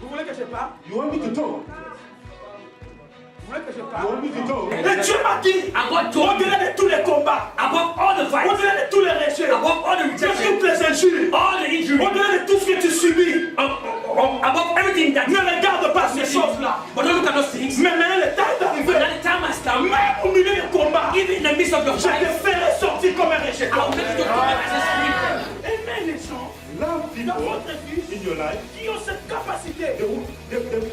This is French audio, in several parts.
Vous voulez que je parle? You want me to talk? Vous voulez que je You parle? want me to talk? Et Dieu m'a dit, au-delà de tous les combats, au-delà de tous les rejets, de toutes les injures, au-delà de tout ce que tu subis, ne regarde pas ces choses-là. Mais maintenant, le temps est arrivé. Même au milieu du combat, je te ferai sortir comme un rejeté. Aimez les gens Love dans people votre vie in your life. qui ont cette capacité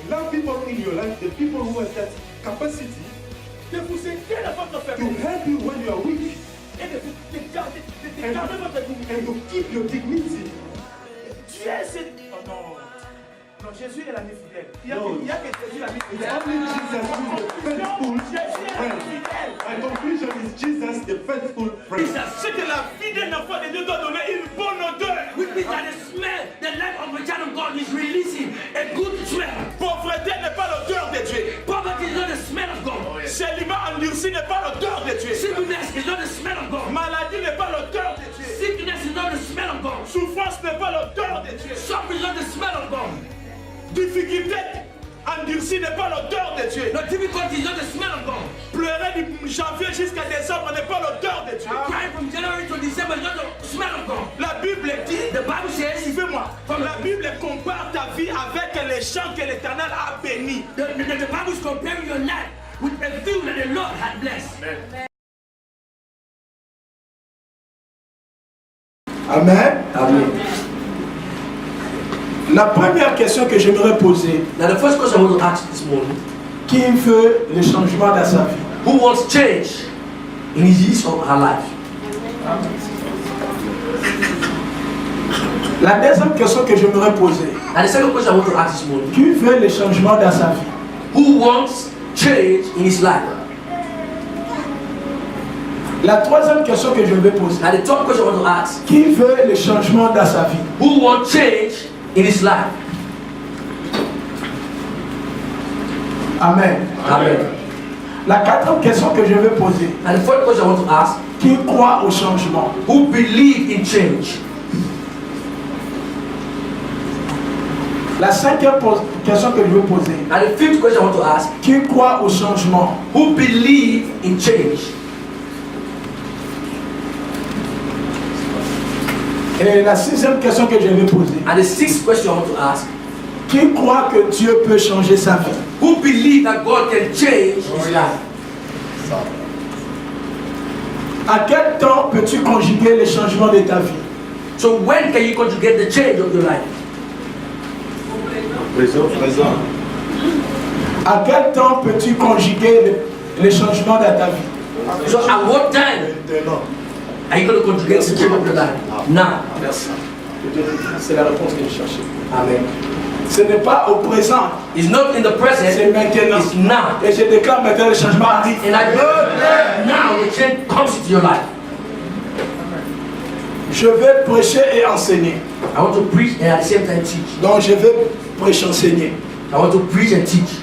Love people in your life, the people who have that capacity de vous aider dans votre to faiblesse help you when you are weak et de garder votre dignité. and to keep your dignity. Dieu, c'est... Oh non. Non, Jésus est l'ami fidèle. Il No. y a que Jésus l'ami It's fidèle. only Jesus who is the faithful Jésus est l'ami friend. fidèle. My conclusion is Jesus, the faithful friend. C'est que la vie d'un enfant de Dieu doit donner une bonne odeur. Pauvreté n'est pas l'odeur de Dieu. Célibat endurci n'est pas l'odeur de Dieu. Maladie n'est pas l'odeur de Dieu. Souffrance n'est pas l'odeur de Dieu. Difficulté endurcie n'est pas l'odeur de Dieu. Pleurer du janvier jusqu'à décembre n'est pas l'odeur de Dieu. La Bible dit, suivez-moi, la Bible compare ta vie avec les champs que l'Éternel a bénis. Amen. Amen. La première question que j'aimerais poser, Now the first question I want to ask this morning: qui veut le changement dans sa vie? who wants change in his or her life? La deuxième question que j'aimerais poser, And the second question I want to ask this morning: qui veut le changement dans sa vie? who wants change in his life? La troisième question que je vais poser, And the third question I want to ask: qui veut le changement dans sa vie? who wants change in his life? Amen. Amen. La quatrième question que je vais poser, And the fourth question I want to ask: qui croit au changement? who believe in change? La cinquième question que je vais poser, And the fifth question I want to ask: qui croit au changement? who believe in change? Et la sixième question que je vais poser, And the sixth question I want to ask: qui croit que Dieu peut changer sa vie? who believe that God can change his life? À quel temps peux-tu conjuguer le changement de ta vie? So when can you conjugate the change of your life? Présent. À quel temps peux-tu conjuguer le changement de ta vie? So at what time are you going to conjugate the change of your life? Now. Merci. C'est la réponse que je cherchais. Amen. Ce n'est pas au présent, It's not in the present, c'est maintenant. it's now. Et je déclare maintenant le changement arrive. And I declare now the change comes into your life. Je vais prêcher et enseigner. I want to preach and at the same time teach. Donc je vais prêcher, enseigner. I want to preach and teach.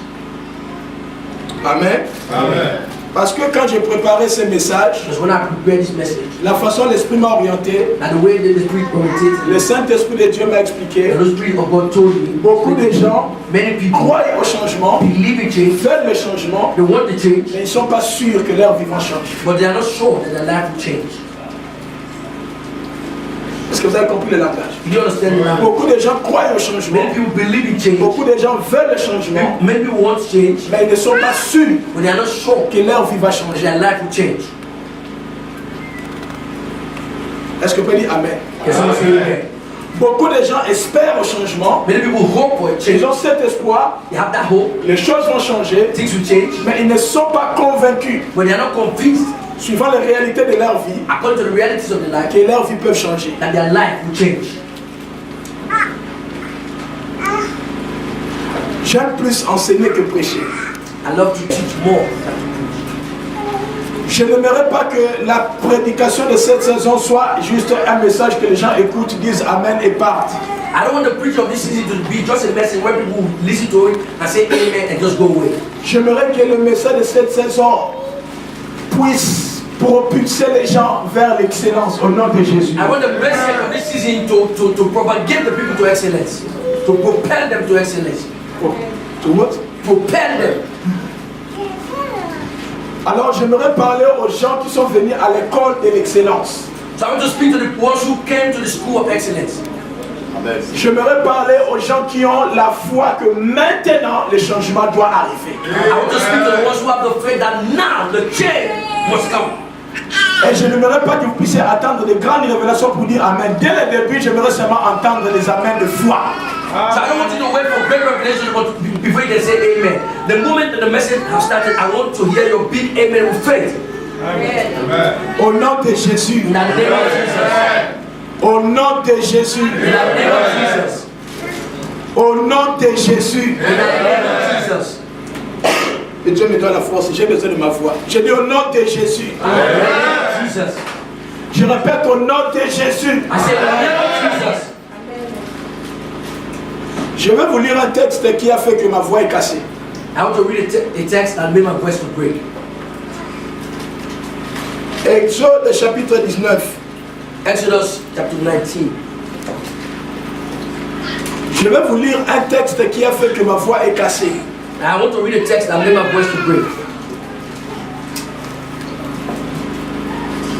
Amen. Amen. Parce que quand j'ai préparé ce message, Because when I prepare this message, la façon l'Esprit m'a orienté, and the way that the Spirit orientated le me, Saint-Esprit de Dieu m'a expliqué, and the Spirit of God told me, beaucoup de gens many people croient au changement, believe in change, veulent le changement, they want the change, mais ils ne sont pas sûrs que leur vie va changer. but they are not sure that their life will change. Est-ce que vous avez compris le langage? Do you understand the language? Beaucoup de gens croient au changement, Many people believe in change, beaucoup de gens veulent le changement, many people want change, mais ils ne sont pas sûrs but they are not sure que leur vie va that changer. their life will change. Est-ce que vous pouvez dire Amen? Can someone say amen? Beaucoup de gens espèrent au changement, Many people hope for a change. ils ont cet espoir, They have that hope, les choses vont changer, things will change, mais ils ne sont pas convaincus, but they are not convinced, suivant les réalités de leur vie, according to the realities of the life, que leur vie peut changer. that their life will change. J'aime plus enseigner que prêcher. I love to teach more. Je n'aimerais pas que la prédication de cette saison soit juste un message que les gens écoutent, disent Amen et partent. I don't want the preaching of this season to be just a message where people will listen to it and say amen and just go away. J'aimerais que le message de cette saison puisse propulser les gens vers l'excellence au nom de Jésus. I want the message of this season to propagate the people to excellence. To propel them to excellence. To what? Propel them. Alors j'aimerais parler aux gens qui sont venus à l'école de l'excellence. So I want to speak to the ones who came to the school of excellence. J'aimerais parler aux gens qui ont la foi que maintenant le changement doit arriver. I want to speak to the ones who have the faith that now the change must come. Et je n'aimerais pas que vous puissiez attendre de grandes révélations pour dire Amen. Dès le début, j'aimerais seulement entendre les Amen de foi. So I don't want you to wait for great revelation before you can say amen. The moment that the message has started, I want to hear your big amen with faith. Au nom de Jésus. In the name of Jesus. Au nom de Jésus. In the name of Jesus. Au nom de Jésus. In the name of Jesus. Et Dieu me donne la force, j'ai besoin de ma voix. Je dis au nom de Jésus. Amen. Jesus. Je répète au nom de Jésus. I say in the name of Jesus. Je vais vous lire un texte qui a fait que ma voix est cassée. I want to read a text and make my voice to break. Exode chapitre 19. Exodus chapter 19. Je vais vous lire un texte qui a fait que ma voix est cassée. I want to read a text and make my voice to break.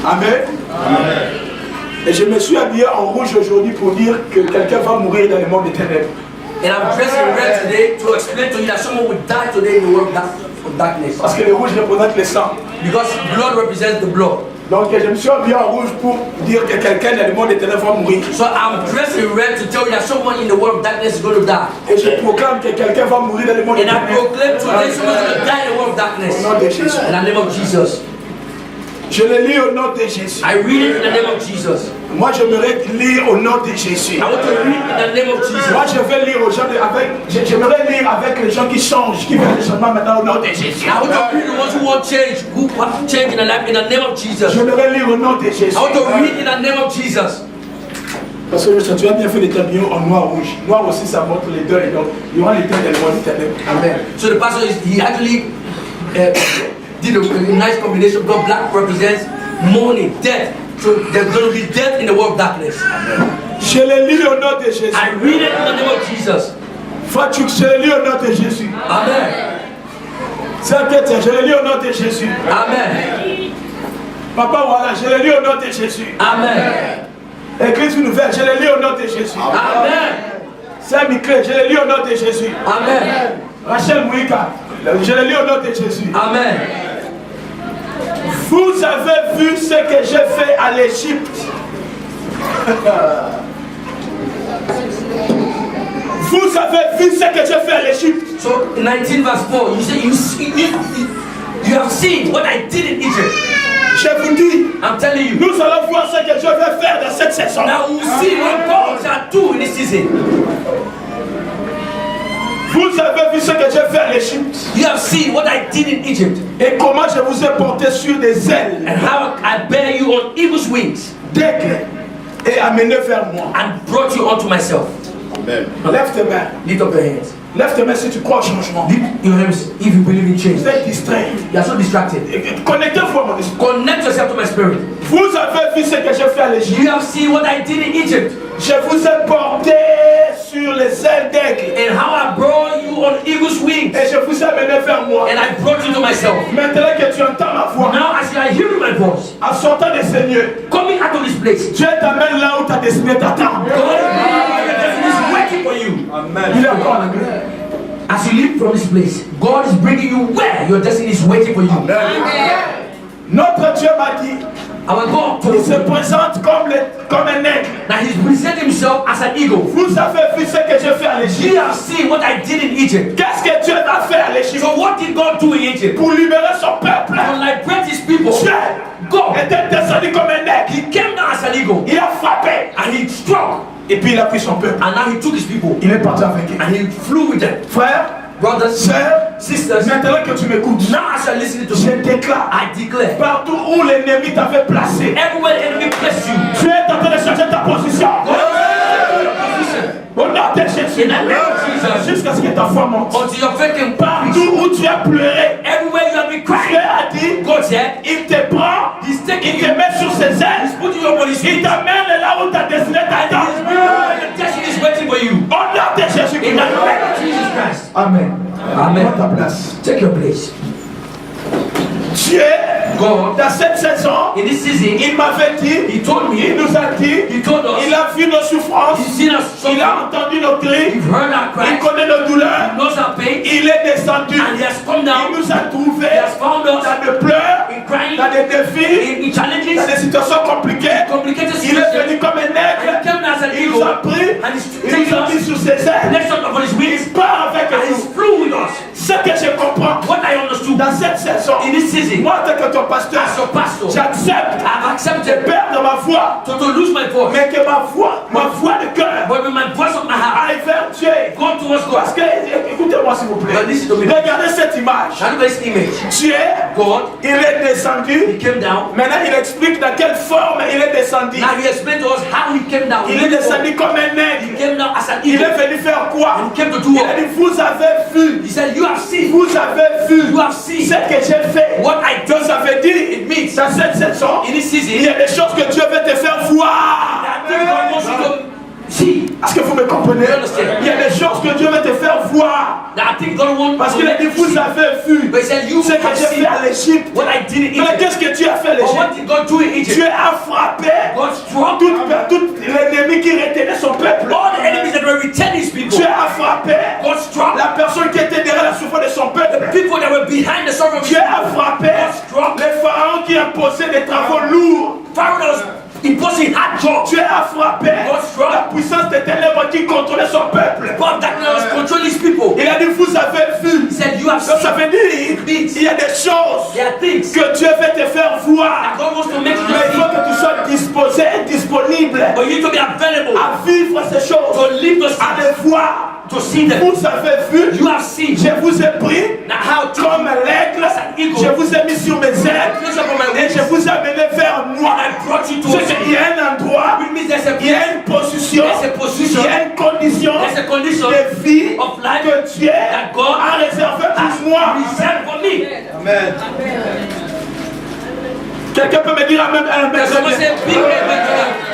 Amen. Amen. Et je me suis habillé en rouge aujourd'hui pour dire que quelqu'un va mourir dans le monde des ténèbres. And I'm dressed in red today to explain to you that someone will die today in the world of darkness. Parce que le rouge représente le sang. Because blood represents the blood. Donc je me suis habillé en rouge pour dire que quelqu'un dans le monde des ténèbres va mourir. So I'm dressed in red to tell you that someone in the world of darkness is going to die. Et je proclame que quelqu'un va mourir dans le monde des And I ténèbres. proclaim today someone's going to die in the world of darkness. Au nom de Jésus. In the name of Jesus. Je le lis au nom de Jésus. I read it in the name of Jesus. Moi j'aimerais lire au nom de Jésus. I want to read in the name of Jesus. Moi je vais lire aux gens j'aimerais lire avec les gens qui changent, qui veulent le changement maintenant au nom de Jésus. I want to read the ones who want change, who want change in their life in the name of Jesus. J'aimerais lire au nom de Jésus. I want to read in the name of Jesus. Parce que tu as bien fait les tabillons en noir rouge. Noir aussi ça montre les deux et donc il y aura les deux dans le monde éternel. Amen. So the pastor he actually did a nice combination because black represents mourning, death. So there's going to be death in the world of darkness. Je le lis au nom de Jésus. I read it in the name of Jesus. Fatuk, je le lis au nom de Jésus. Amen. Saint-Étienne, je le lis au nom de Jésus. Amen. Papa, voilà, je le lis au nom de Jésus. Amen. Église nouvelle, je le lis au nom de Jésus. Amen. Saint-Michel, je le lis au nom de Jésus. Amen. Rachel Mouika, je le lis au nom de Jésus. Amen. Vous avez vu ce que j'ai fait à l'Égypte. Vous avez vu ce que j'ai fait à l'Égypte. So 19 verse 4, you say you have seen what I did in Egypt. Je vous dis, I'm telling you. nous allons voir ce que Dieu va faire dans cette saison. Now we see what God shall do in this season. Vous avez vu ce que j'ai fait à l'Égypte. You have seen what I did in Egypt. Et comment je vous ai porté sur des ailes. And how I bear you on eagle's wings. D'aigle. Et amené vers moi. And brought you unto myself. Amen. Lève tes mains. Lift up your hands. Lève tes mains si tu crois au changement. Lift your hands if you believe in change. Vous êtes distrait. You are so distracted. Connectez-vous à mon esprit. Connect yourself to my spirit. Vous avez vu ce que j'ai fait à l'Égypte. You have seen what I did in Egypt. Je vous ai porté sur les ailes d'aigle. And how I brought you on eagle's wings. Et je vous ai amené vers moi. And I brought you to myself. Maintenant que tu entends ma voix. Now as you are hearing my voice. En sortant des seigneurs. Coming out of this place. Dieu t'amène là où ta destinée t'attend. God is waiting for you. Amen. Il est encore en anglais. As you leave from this place, God is bringing you where your destiny is waiting for you. Amen. Notre Dieu m'a dit, our God il told se présente comme un aigle. Now he's presenting himself as an eagle. Vous avez vu ce que j'ai fait à l'Égypte. You have seen what I did in Egypt. Qu'est-ce que Dieu a fait à l'Égypte? So what did God do in Egypt? Pour libérer son peuple. To liberate his people. Dieu God était descendu comme un aigle. He came down as an eagle. Il a frappé. And he struck. Et puis il a pris son peuple. And now he took his people. Il est parti avec eux. And he flew with them. Frère, brothers, sœurs, sisters, maintenant que tu m'écoutes, now as you're listening to je me, déclare, I declare, partout où l'ennemi t'avait placé, everywhere the enemy placed you, tu es en train de changer ta position. Au nom de Jésus, in the name of Jesus, jusqu'à ce que ta foi monte. until your faith can Partout où tu as pleuré, everywhere you have been Dieu crying, a dit, God said, il te prend, He's taking il te you, met sur ses ailes, put you on his il feet. t'amène là où ta destinée t'attend. Your destiny is waiting for you. Au nom de Jésus. Amen. Amen. Prends ta place. Take your place. Dieu, God, dans cette saison, in this season, il m'avait dit, He told me, il nous a dit, He told us, il a vu nos souffrances, He's seen us il suffer, a entendu nos cris, He's heard our il cries, connaît nos douleurs, He knows our pain, il est descendu, and He has come il down, nous a trouvés He has found us dans des pleurs, in crying, dans des défis, in challenges, dans des situations compliquées. complicated Il est situations, venu comme un and He aigle, came down as an il nous a eagle, pris, and He's il taken nous a mis us, sous ses ailes, next up upon His wings, il part avec and He's nous. flew with us. Ce que je comprends, What I understood dans cette saison, in this season, moi en tant que ton pasteur, as your pastor, j'accepte I've de accepted perdre ma voix, to lose my voice, mais que ma voix de cœur but with my voice of my heart, aille vers Dieu. go towards Parce God. que, écoutez-moi s'il vous plaît, But listen to me. regardez cette image. Now look at this image. Dieu, God, il est descendu. He came down. Maintenant, il explique dans quelle forme il est descendu. Now He explained to us how He came down. Il est descendu comme un He aigle. came down as an Il eagle. est venu faire quoi? And He came to do Il a what? dit, vous avez vu. He said, you have seen Vous avez vu You have seen ce que j'ai fait. what I Donc did. ça veut dire, It means dans cette saison, in this il season, y a des choses que Dieu veut te faire voir. I think God wants you to see. Est-ce que vous me comprenez? Il y a des choses que Dieu veut te faire voir. That I think God wants Parce to qu'il a make dit, you vous see. avez vu But He said, you ce que have j'ai seen fait à l'Égypte. what I did in Mais Egypt. qu'est-ce que Dieu a fait à But what l'Égypte? did God do in Egypt? Dieu a frappé God struck tout l'ennemi qui retenait son peuple. all the enemies that were retaining His people. Dieu a frappé God struck la personne qui était derrière la souffrance de son peuple. people that were behind the suffering of His Dieu people. a frappé les pharaons qui imposaient des travaux lourds. Pharaoh that was imposing hard jobs. Dieu a frappé la puissance des ténèbres qui contrôlait son peuple. But that was controlling His people. Il a dit, vous avez vu. He said, you have Donc ça seen. veut dire, il y a des choses There are things que Dieu veut te faire voir. that God wants to make you Mais il faut see. que tu sois disposé et disponible But you need to be available à vivre ces choses, to live those à things, les voir. to see them. Vous avez vu, You have seen. je vous ai pris Now how to comme l'aigle, je vous ai mis sur mes ailes place upon my et wings. je vous ai amené vers moi. And I brought you to C'est qu'il y a un endroit, Which means there's a il y a place, une position, there's a position, il y a une condition there's a condition de vie of life que Dieu that God a réservé has pour moi. reserved for me. Quelqu'un peut me dire Amen, Amen. There's someone say big amen.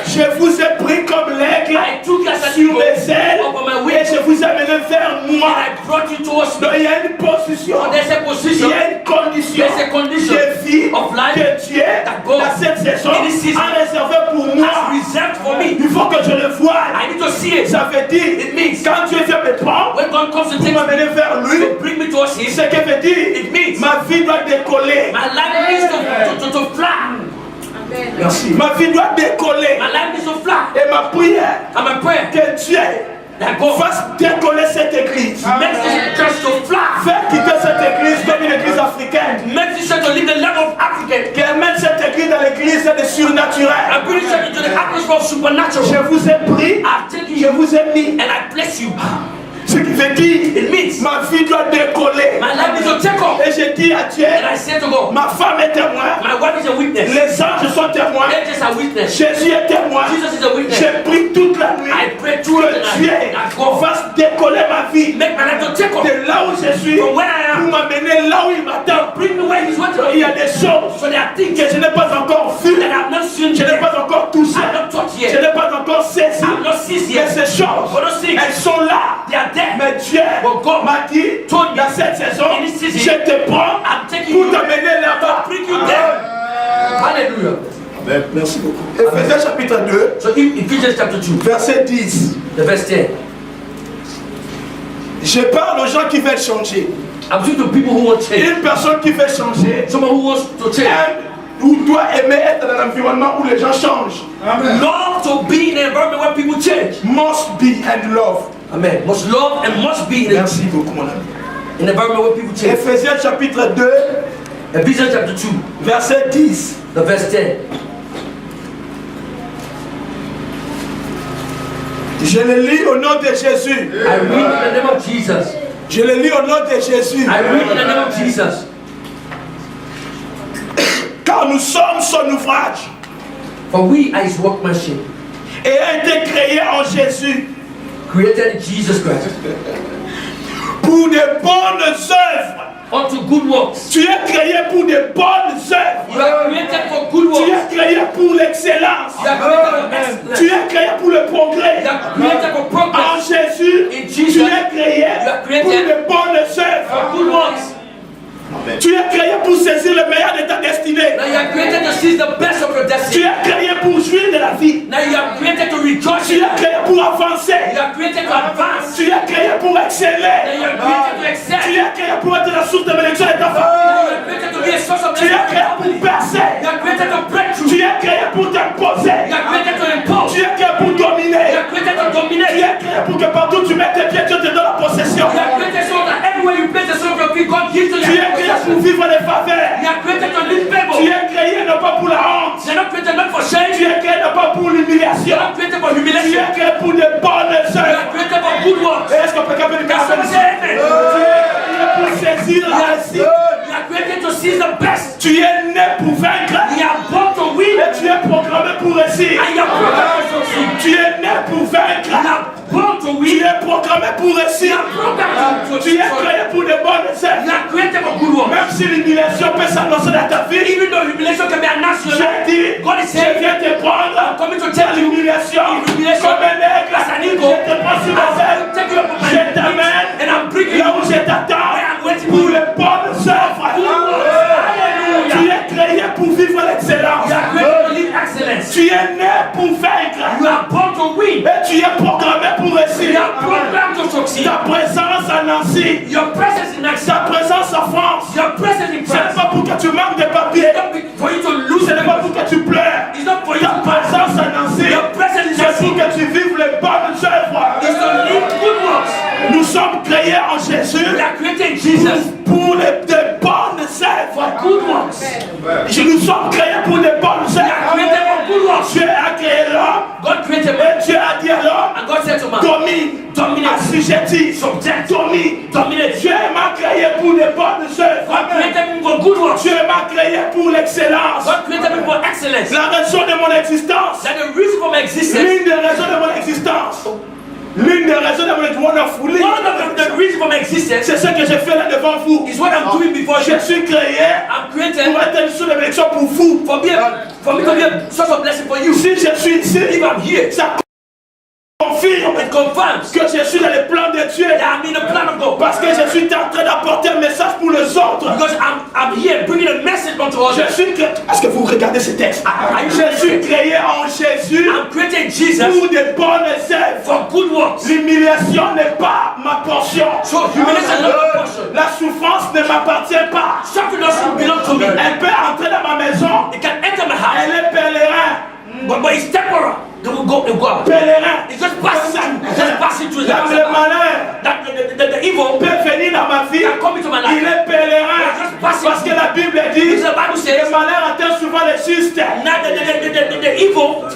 Je vous ai pris comme l'aigle I took you as a sur eagle mes ailes upon my et wings, je vous ai amené vers and moi. I brought you towards me. Donc il y a une position, So there's a il position, y a une condition there's a condition de vie of life que Dieu, that God dans cette saison, in this season a réservé pour moi. has reserved for me. Il faut que je le voie. I need to see it. Ça veut dire, It means quand Dieu vient me prendre when God comes to pour take me, m'amener vers lui, to bring me towards Him, ce que veut dire, it means ma vie doit décoller. my life needs to fly. Merci. Ma vie doit décoller. My life needs to fly. Et ma prière, And my prayer que Dieu that God fasse décoller cette église. makes this church to fly. Faire quitter cette église comme une église africaine. Makes this church to live the life of African. Qu'elle mette cette église dans l'église de surnaturel. And bring this church into the atmosphere of supernatural. Je vous ai pris, I've taken je you vous ai mis. and I bless you. Ce qui veut dire, It means ma vie doit décoller. my life needs to take off. Et je dis à Dieu, And I say to God, ma femme est témoin, my wife is a witness. les anges sont témoins, Angels are witness. Jésus est témoin. Jesus is a witness. J'ai pris toute la nuit I pray through the que Dieu night that God fasse décoller ma vie make my life to take off. de là où je suis From where I pour am, m'amener là où il m'attend. bring me where He's wanting Il y me. a des choses So there are things que je n'ai pas encore vues, that I've not seen je n'ai yet. pas encore touché, I've not touched je yet. n'ai pas encore saisi. I've not seen Mais yet. ces choses, But those things, elles sont là. they are there. Mais Dieu But God m'a dit, told me dans cette saison, in this season, je te prends I'm taking pour you t'amener là-bas. to bring you there. Hallelujah. Amen. Merci beaucoup. Éphésiens chapitre 2, So in Ephesians chapter 2, verset 10. the verse 10. Je parle aux gens qui veulent changer. I'm talking to people who want change. Une personne qui veut changer, Someone who wants to change. aime ou doit aimer être dans l'environnement où les gens changent. Love to be in an environment where people change. Must be and love. Amen. Must love and must be in Merci beaucoup, mon ami. an environment where people change. Éphésiens chapitre 2, Ephesians chapter 2, verset 10. the verse 10. Je le lis au nom de Jésus. I read in the name of Jesus. Je le lis au nom de Jésus. I read in the name of Jesus. Car nous sommes son ouvrage For we are His workmanship, et a été créé en Jésus created in Jesus Christ, pour de bonnes œuvres unto good works. Tu es créé pour de bonnes œuvres. You are created for good Tu works. es créé pour l'excellence. You are created for excellence. Tu es créé pour le progrès. You are created for En progress. Jésus, In tu Jesus, es créé you are created pour de bonnes for œuvres. good works. Tu es créé pour saisir le meilleur de ta destinée. Now you are created to seize the best of your Tu destiny. es créé pour jouir de la vie. Now you are created to rejoice Tu in es life. créé pour avancer. You are created to advance. Tu es créé pour Now exceller. you are created to excel. Tu es créé pour être la source de bénédiction de ta Now famille. you are created to be a source of Tu es blessing for créé your pour family. percer. You are created to break Tu through. es créé pour t'imposer. You are created to impose. Tu es créé pour You dominer. are created to Tu dominate. es créé pour que partout tu mettes tes pieds, Dieu te donne la possession. You are created so that everywhere you place the soul of your feet, God gives to Tu you. es créé pour vivre les faveurs. You are created to live Tu favor. es créé non pas pour la honte. You are not created not for Tu shame. es créé non pas pour You l'humiliation. are not created for Tu humiliation. es créé pour de bonnes You œuvres. are created for good works. Est-ce qu'on peut capter le Can someone message? say amen? Tu es créé pour saisir la réussite. You are created to seize the best. Tu es né pour vaincre. You are born to win. Et tu es programmé pour réussir. And you are programmed to succeed. Tu es né pour vaincre. You are born to Tu win. es programmé pour You réussir. are programmed to Tu es créé pour de bonnes You œuvres. are created for good works. Même si l'humiliation peut s'annoncer dans ta vie, Even though humiliation can be announced in your j'ai life, dit, God is je saying, viens te prendre I'm coming to dans tell you, l'humiliation L'humiliation. comme un aigle. As an eagle. Je te prends sur les ailes. take you up on my Je t'amène and I'm bringing là you où je t'attends where I'm waiting pour for you. les bonnes œuvres. Good works. Tu Hallelujah. es créé pour vivre l'excellence. You are created to live excellence. Tu es né pour vaincre. You are born to win. Et tu es programmé pour You réussir. are programmed to succeed. Ta présence à Nancy, Your presence in ta action. présence en France, Your presence in ce n'est France. pas pour que tu manques de papiers. It's not for you to lose Ce n'est pas it. pour que tu pleures. It's not for you Ta to pass. présence à Nancy, Your presence in c'est action. pour que tu vives les bonnes œuvres. Is to live good works. Nous sommes créés en Jésus We are created in Jesus pour de bonnes œuvres. for good works. Nous sommes créés pour de bonnes We are œuvres. created for good works. Dieu a créé l'homme God created man. et Dieu a dit à l'homme, And God said to man, domine, dominate, assujettis, subject, domine. dominate. Dieu m'a créé pour de bonnes œuvres. God created me for good works. Dieu m'a créé pour l'excellence. God created me for excellence. La raison de mon existence, That the reason for my existence, l'une des raisons de mon existence, l'une des raisons de mon existence, one of the reason for my existence c'est ce que j'ai fait là devant vous. is what I'm doing before Je you. suis créé I'm created pour être une source de bénédiction pour vous. for me to be a source of blessing for you. Si je suis ici, If I'm here, ça confirme it confirms que je suis dans les plans de Dieu. that I'm in the plan of God. Parce que je suis en train d'apporter un message pour les autres. Because I'm here bringing a message unto Je others. suis créé. Est-ce que vous regardez ce texte? Je suis créé en Jésus I'm creating Jesus pour de bonnes œuvres. for good works. L'humiliation n'est pas ma portion. So humiliation is not my portion. La souffrance ne m'appartient pas. Suffering doesn't belong to me. Elle peut entrer dans ma maison. It can enter my house, Elle est pèlerin. but it's temporal. They will go out. Pèlerin. It's just passing through the Le malheur That the evil peut venir dans ma vie. can come into my Il life. est pèlerin. Parce que la Bible dit Because the Bible le says malheur atteint souvent les justes. now the evil.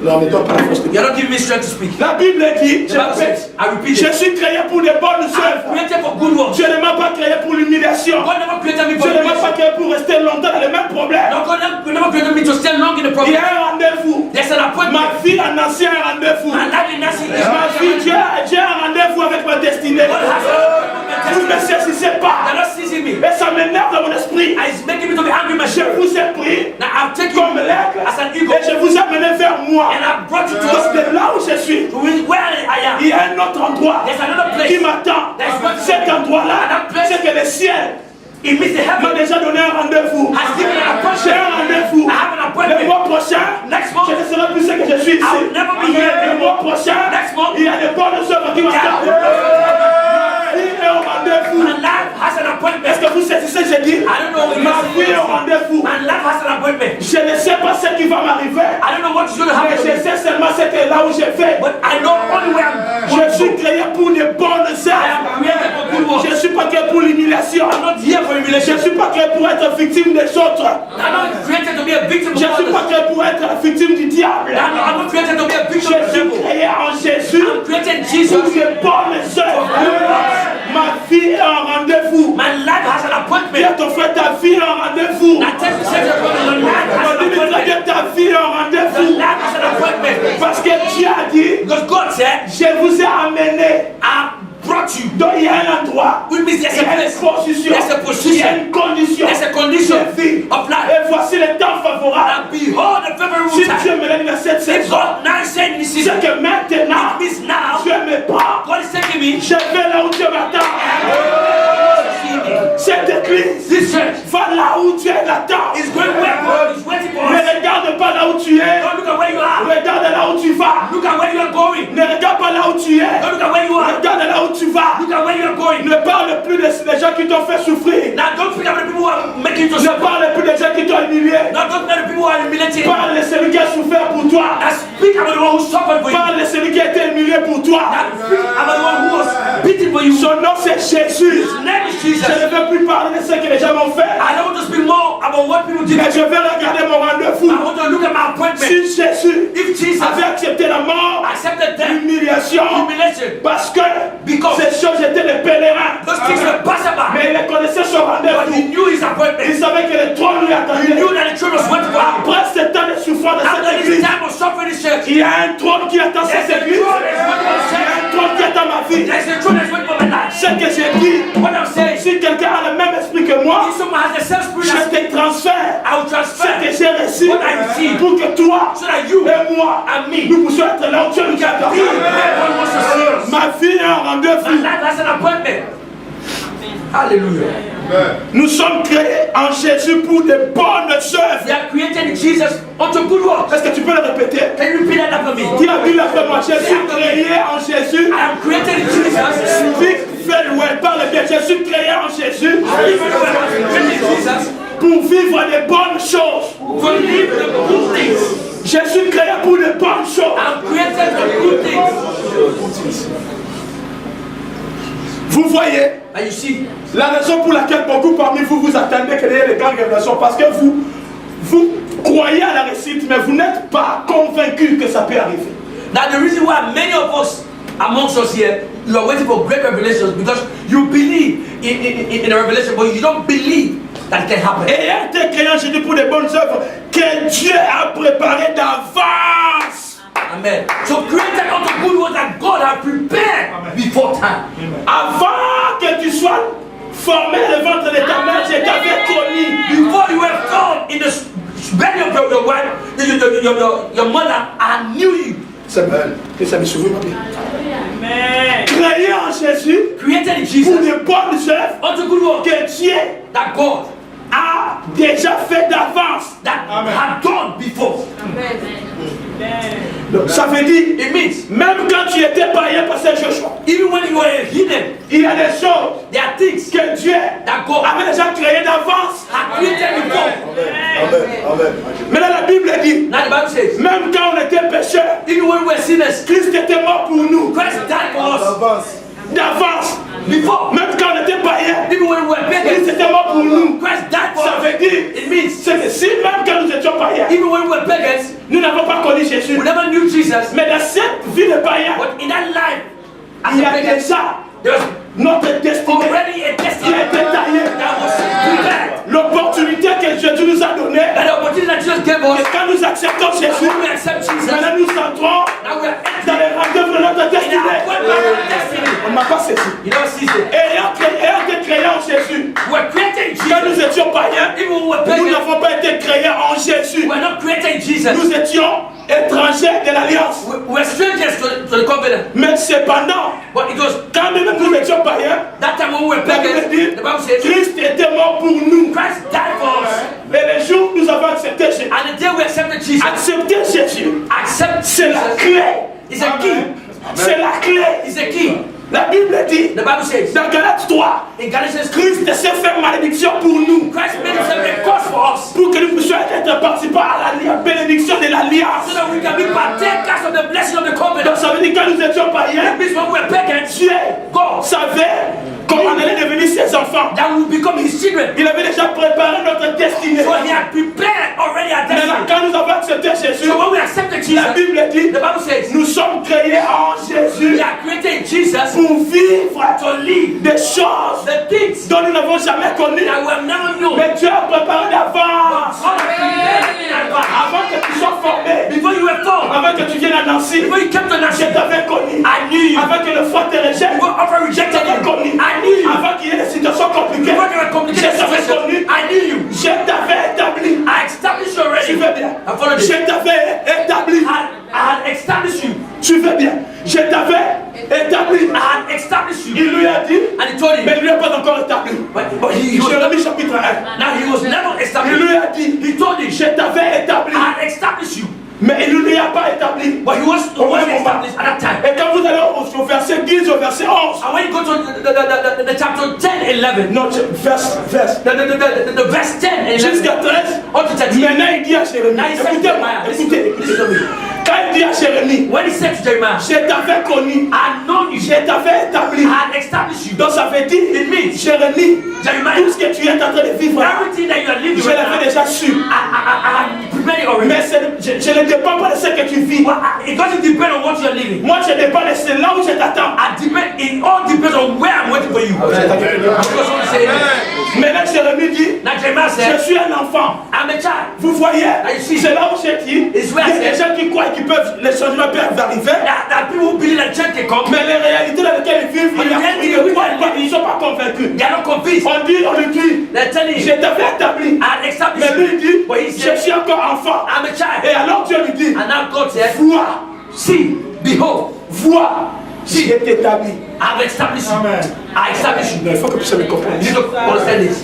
Non, mais toi, pas la force de You're not giving me strength to speak. La Bible dit, The je Bible répète, says, I repeat je it. suis créé pour de bonnes I'm œuvres. created for good works. Dieu ne m'a pas créé pour l'humiliation. God never created me for Dieu ne m'a pas humiliation. créé pour rester longtemps dans les mêmes problèmes. No, God never created me to stay long in the Il y problem. a un rendez-vous. There's an appointment. Ma fille en ancien un rendez-vous. And that is nothing. Ma fille, Dieu a un rendez-vous avec ma destinée. God has an Vous ne me appointment. saisissez pas. They're not seizing me. Et ça m'énerve dans mon esprit. And it's making me to be angry Je myself. vous ai pris Now I've taken comme you l'aigle as an eagle et je vous ai amené vers moi. and I've brought you to Parce que là où je suis, where I am. il y a un autre endroit There's another place. qui m'attend. Cet endroit-là, c'est que le ciel It means the m'a heaven déjà donné un rendez-vous. has given an J'ai appointment. un rendez-vous. I have an Le appointment. mois prochain, Next month, je ne serai plus ce que je suis ici. I will never be here Le mois prochain, Next month, il y a des bonnes œuvres qui m'attendent. Il est au rendez-vous. my life has an appointment. Est-ce que vous saisissez, j'ai dit? I don't know what Ma vie est au rendez-vous. My life has an appointment. Je ne sais pas ce qui va m'arriver. I don't know what is going to Mais happen to je me. sais seulement ce que là où je vais. But I know only where I'm going Je to suis go. créé pour de bonnes I œuvres. am created for good works. Je ne suis pas créé pour l'humiliation. I'm not here for Je ne humiliation. suis pas créé pour être victime des autres. I'm not created to be a victim of Je ne suis others. pas créé pour être la victime du diable. I'm not created to be a Je victim of the suis devil. créé en Jésus I'm created in pour Jesus. de bonnes œuvres. Ma vie est en rendez-vous. My life has an Dis à appointment. ton frère, ta vie est en rendez-vous. I tell you, say to your life has an Dis-lui très bien, appointment. ta vie est en Your rendez-vous. life has an appointment. Parce que Dieu a dit, Because God said, je vous ai amené I brought got you. Donc il y a un endroit, Which means there's il y a a une place, position, there's a il y a position, une condition there's a condition de vie. of life. Et voici le temps favorable. And behold the favorable Si time. Dieu me donne dans cette If saison, God now said this c'est season, que maintenant, it means now Dieu me prend. God is taking me. Je vais là où Dieu m'attend. Cette église This church va là où Dieu l'attend. is going where God is waiting for Ne us. regarde pas là où tu es. Don't look at where you are. Regarde là où tu vas. Look at where you are going. Ne regarde pas là où tu es. Don't look at where you are. Regarde là où tu vas. Look at where you are going. Ne parle plus des gens qui t'ont fait souffrir. Now don't speak about the people who are making you to Ne suffer. parle plus des gens qui t'ont humilié. Now don't speak about the people who are humiliating. Parle de celui qui a souffert pour toi. Now speak about the one who suffered for you. Parle de celui qui a été humilié pour toi. Now speak about the one who was beaten for you. Son nom c'est Jésus. His name is Jesus. Je ne veux plus parler de ce que les gens m'ont fait. I don't want to speak more about what people did. Mais je vais regarder mon rendez-vous. I want to look at my appointment. Si Jésus If Jesus avait accepté la mort, accepted death, l'humiliation, humiliation, parce que Because ces choses étaient des pèlerins. those things were passed by. Mais il connaissait son But he rendez-vous. knew his Il appointment. savait que le trône lui He attendait. knew that the church was waiting for him. Après ce temps de souffrance de After cette this église, time of suffering in church, il y a un trône qui attend there's cette a église. throne that's waiting for Il y a church. un trône qui attend ma vie. There's a throne that's waiting for my life. Ce que j'ai dit, What I'm saying, si quelqu'un a le même esprit que moi, if someone has the same spirit je as me, te transfère I will ce transfer que j'ai reçu what I received pour que toi so that you et moi, and me nous puissions être là où Dieu nous attend. be where God wants to see us. Ma vie est un My rendez-vous. life has an appointment. Hallelujah. Nous sommes créés en Jésus pour de bonnes œuvres. We are created in Jesus unto good works. Est-ce que tu peux le répéter? Can you repeat that after me? Dis la Bible après moi. Je suis créé en Jésus. I am created in Jesus. Fais-le, parle bien. Je suis créé en Jésus Even though I am created in Jesus, pour vivre de bonnes choses. to live the good things. Je suis créé pour de bonnes choses. I am created for good things. Vous voyez And you see, la raison pour laquelle beaucoup parmi vous vous attendez qu'il y ait des grandes révélations, parce que vous croyez à la réussite, mais vous n'êtes pas convaincu que ça peut arriver. now the reason why many of us amongst us here, you are waiting for great revelations because you believe in a revelation, but you don't believe that it can happen. Et être créant, je dis pour de bonnes œuvres que Dieu a préparées d'avance. Amen. So created unto good works that God has prepared before time. Avant que tu sois formé le ventre de ta mère, je t'avais connu. Before you were formed in the belly of your wife, your mother, I knew you. C'est bon. Que ça me souvienne bien. Créé en Jésus Created in pour Jesus de bonnes œuvres unto good works que Dieu that God a déjà fait d'avance. that had done before. Donc, ça veut dire, It means même quand tu étais païen, pasteur Joshua, even when you were hidden, il y a des choses there are things que Dieu that God avait déjà créées d'avance. had created before. Maintenant, la Bible dit, Now the Bible says, même quand on était pécheurs, even when we were sinners, Christ était mort pour nous Christ died for us d'avance. before. Même quand on était païens, Even when we were Christ pagans, était mort pour nous. Christ died for Ça us. veut dire, It means c'est que si même quand nous étions païens, even when we were pagans, nous n'avons pas connu Jésus. we never knew Jesus. Mais dans cette vie de païen, But in that life, as il y a a pagan, déjà there was notre destinée already a qui destiny a été taillée. that was prepared. L'opportunité que Jésus nous a donnée, And the opportunity that Jesus gave us, et quand nous acceptons Jésus, when we accept Jesus, maintenant nous entrons now we are dans entering les rendez-vous de notre in our destinée. appointment of destiny. On ne m'a pas saisi. You don't see it. Ayant été créés en Jésus, We were created in quand nous Jesus. étions païens, Even when we were nous pagans, n'avons pas été créés en Jésus. we were not created in Jesus. Nous étions étrangers de l'Alliance. We were strangers to the covenant. Mais cependant, But it was quand même nous étions païens, that time when we were la Bible pagans, dit, the Bible says, Christ était mort pour nous. Christ died for us. Et le jour où nous avons accepté Jésus, And the day we accepted Jesus, accepter Jésus, accept c'est la Jesus clé. is a key. C'est la clé. Is a key. La Bible dit, The Bible says dans Galates 3, in Galatians 3, Christ s'est fait malédiction pour nous, Christ made himself a cause for us pour que nous puissions être participants à la bénédiction de l'Alliance. so that we can be partakers of the blessing of the covenant. Donc ça veut dire que quand nous étions païens, It means when we were pagans, Dieu God savait comment on allait devenir ses enfants. that we will become his children. Il avait déjà préparé notre destinée. So he had prepared already our Maintenant, destiny. quand nous avons accepté Jésus, So when we accepted la Jesus, Bible dit, the Bible says nous sommes créés en Jésus we are created in Jesus pour vivre to live des choses the things dont nous n'avons jamais connues. that we have never known. Mais Dieu a préparé d'avance. God has prepared in advance. Avant que tu sois formé, formé, before you were formed, avant que tu viennes à Nancy, before you came to je Nancy, t'avais connu. I knew you. Avant que le foie te rejette, Before offer je rejected t'avais you, connu. I knew you. Avant qu'il y ait des situations compliquées, Before there were je complicated t'avais situations, connu. I knew you. Je t'avais établi. I established you Tu already. fais bien. I followed Je it. t'avais établi. I had established you. Tu fais bien. Je t'avais établi. I had established you. Il lui a dit, And he told him, mais il ne lui a pas encore établi. but he was, Jérémie chapitre 1. now he was never Il established. lui a dit, He told him, je t'avais établi. I had established you. Mais il ne lui a pas établi. But he wasn't established at that time. Et quand vous allez au verset 10 au verset 11. And when you go to the chapter 10, 11, Non, verse. the verse 10 and 11, Jusqu'à 13. on to 13. Maintenant il dit à Jérémie. Now he said to Écoutez-moi. Jeremiah, listen Écoutez. to me. Quand il dit à Jérémie, When he said to Jeremiah, je t'avais connu. I had known you, Je t'avais établi. I had established you. Donc ça veut dire, It means, Jérémie, Jeremiah, tout ce que tu es en train de vivre, everything that you are living je right l'avais now, déjà su. I had prepared it already. Mais je ne dépends pas de ce que tu vis. Well, it doesn't depend on what you are living. Moi, je dépends de là où je t'attends. It all depends on where I'm waiting for you. I'm just want to say amen. Maintenant, Jérémie dit, Now Jeremiah je said, suis un enfant. I'm a child. Vous voyez, see. c'est là où j'ai dit, il It's y where a I des said, gens qui croient qu'ils peuvent, les changements peuvent arriver. that people who believe that change can come, Mais les réalités dans lesquelles ils vivent, ils ne croient pas, ils ne sont pas convaincus. they are not convinced. On lui dit, They're telling je you, t'avais établi. I had established Mais lui you. il dit, But he je said, suis encore enfant. I'm a Et child. alors Dieu lui dit, And now God said, vois, see, behold, vois, Si. je t'établis. I've established you. Amen. I established you. Non, il faut que vous me compreniez. You need to understand this.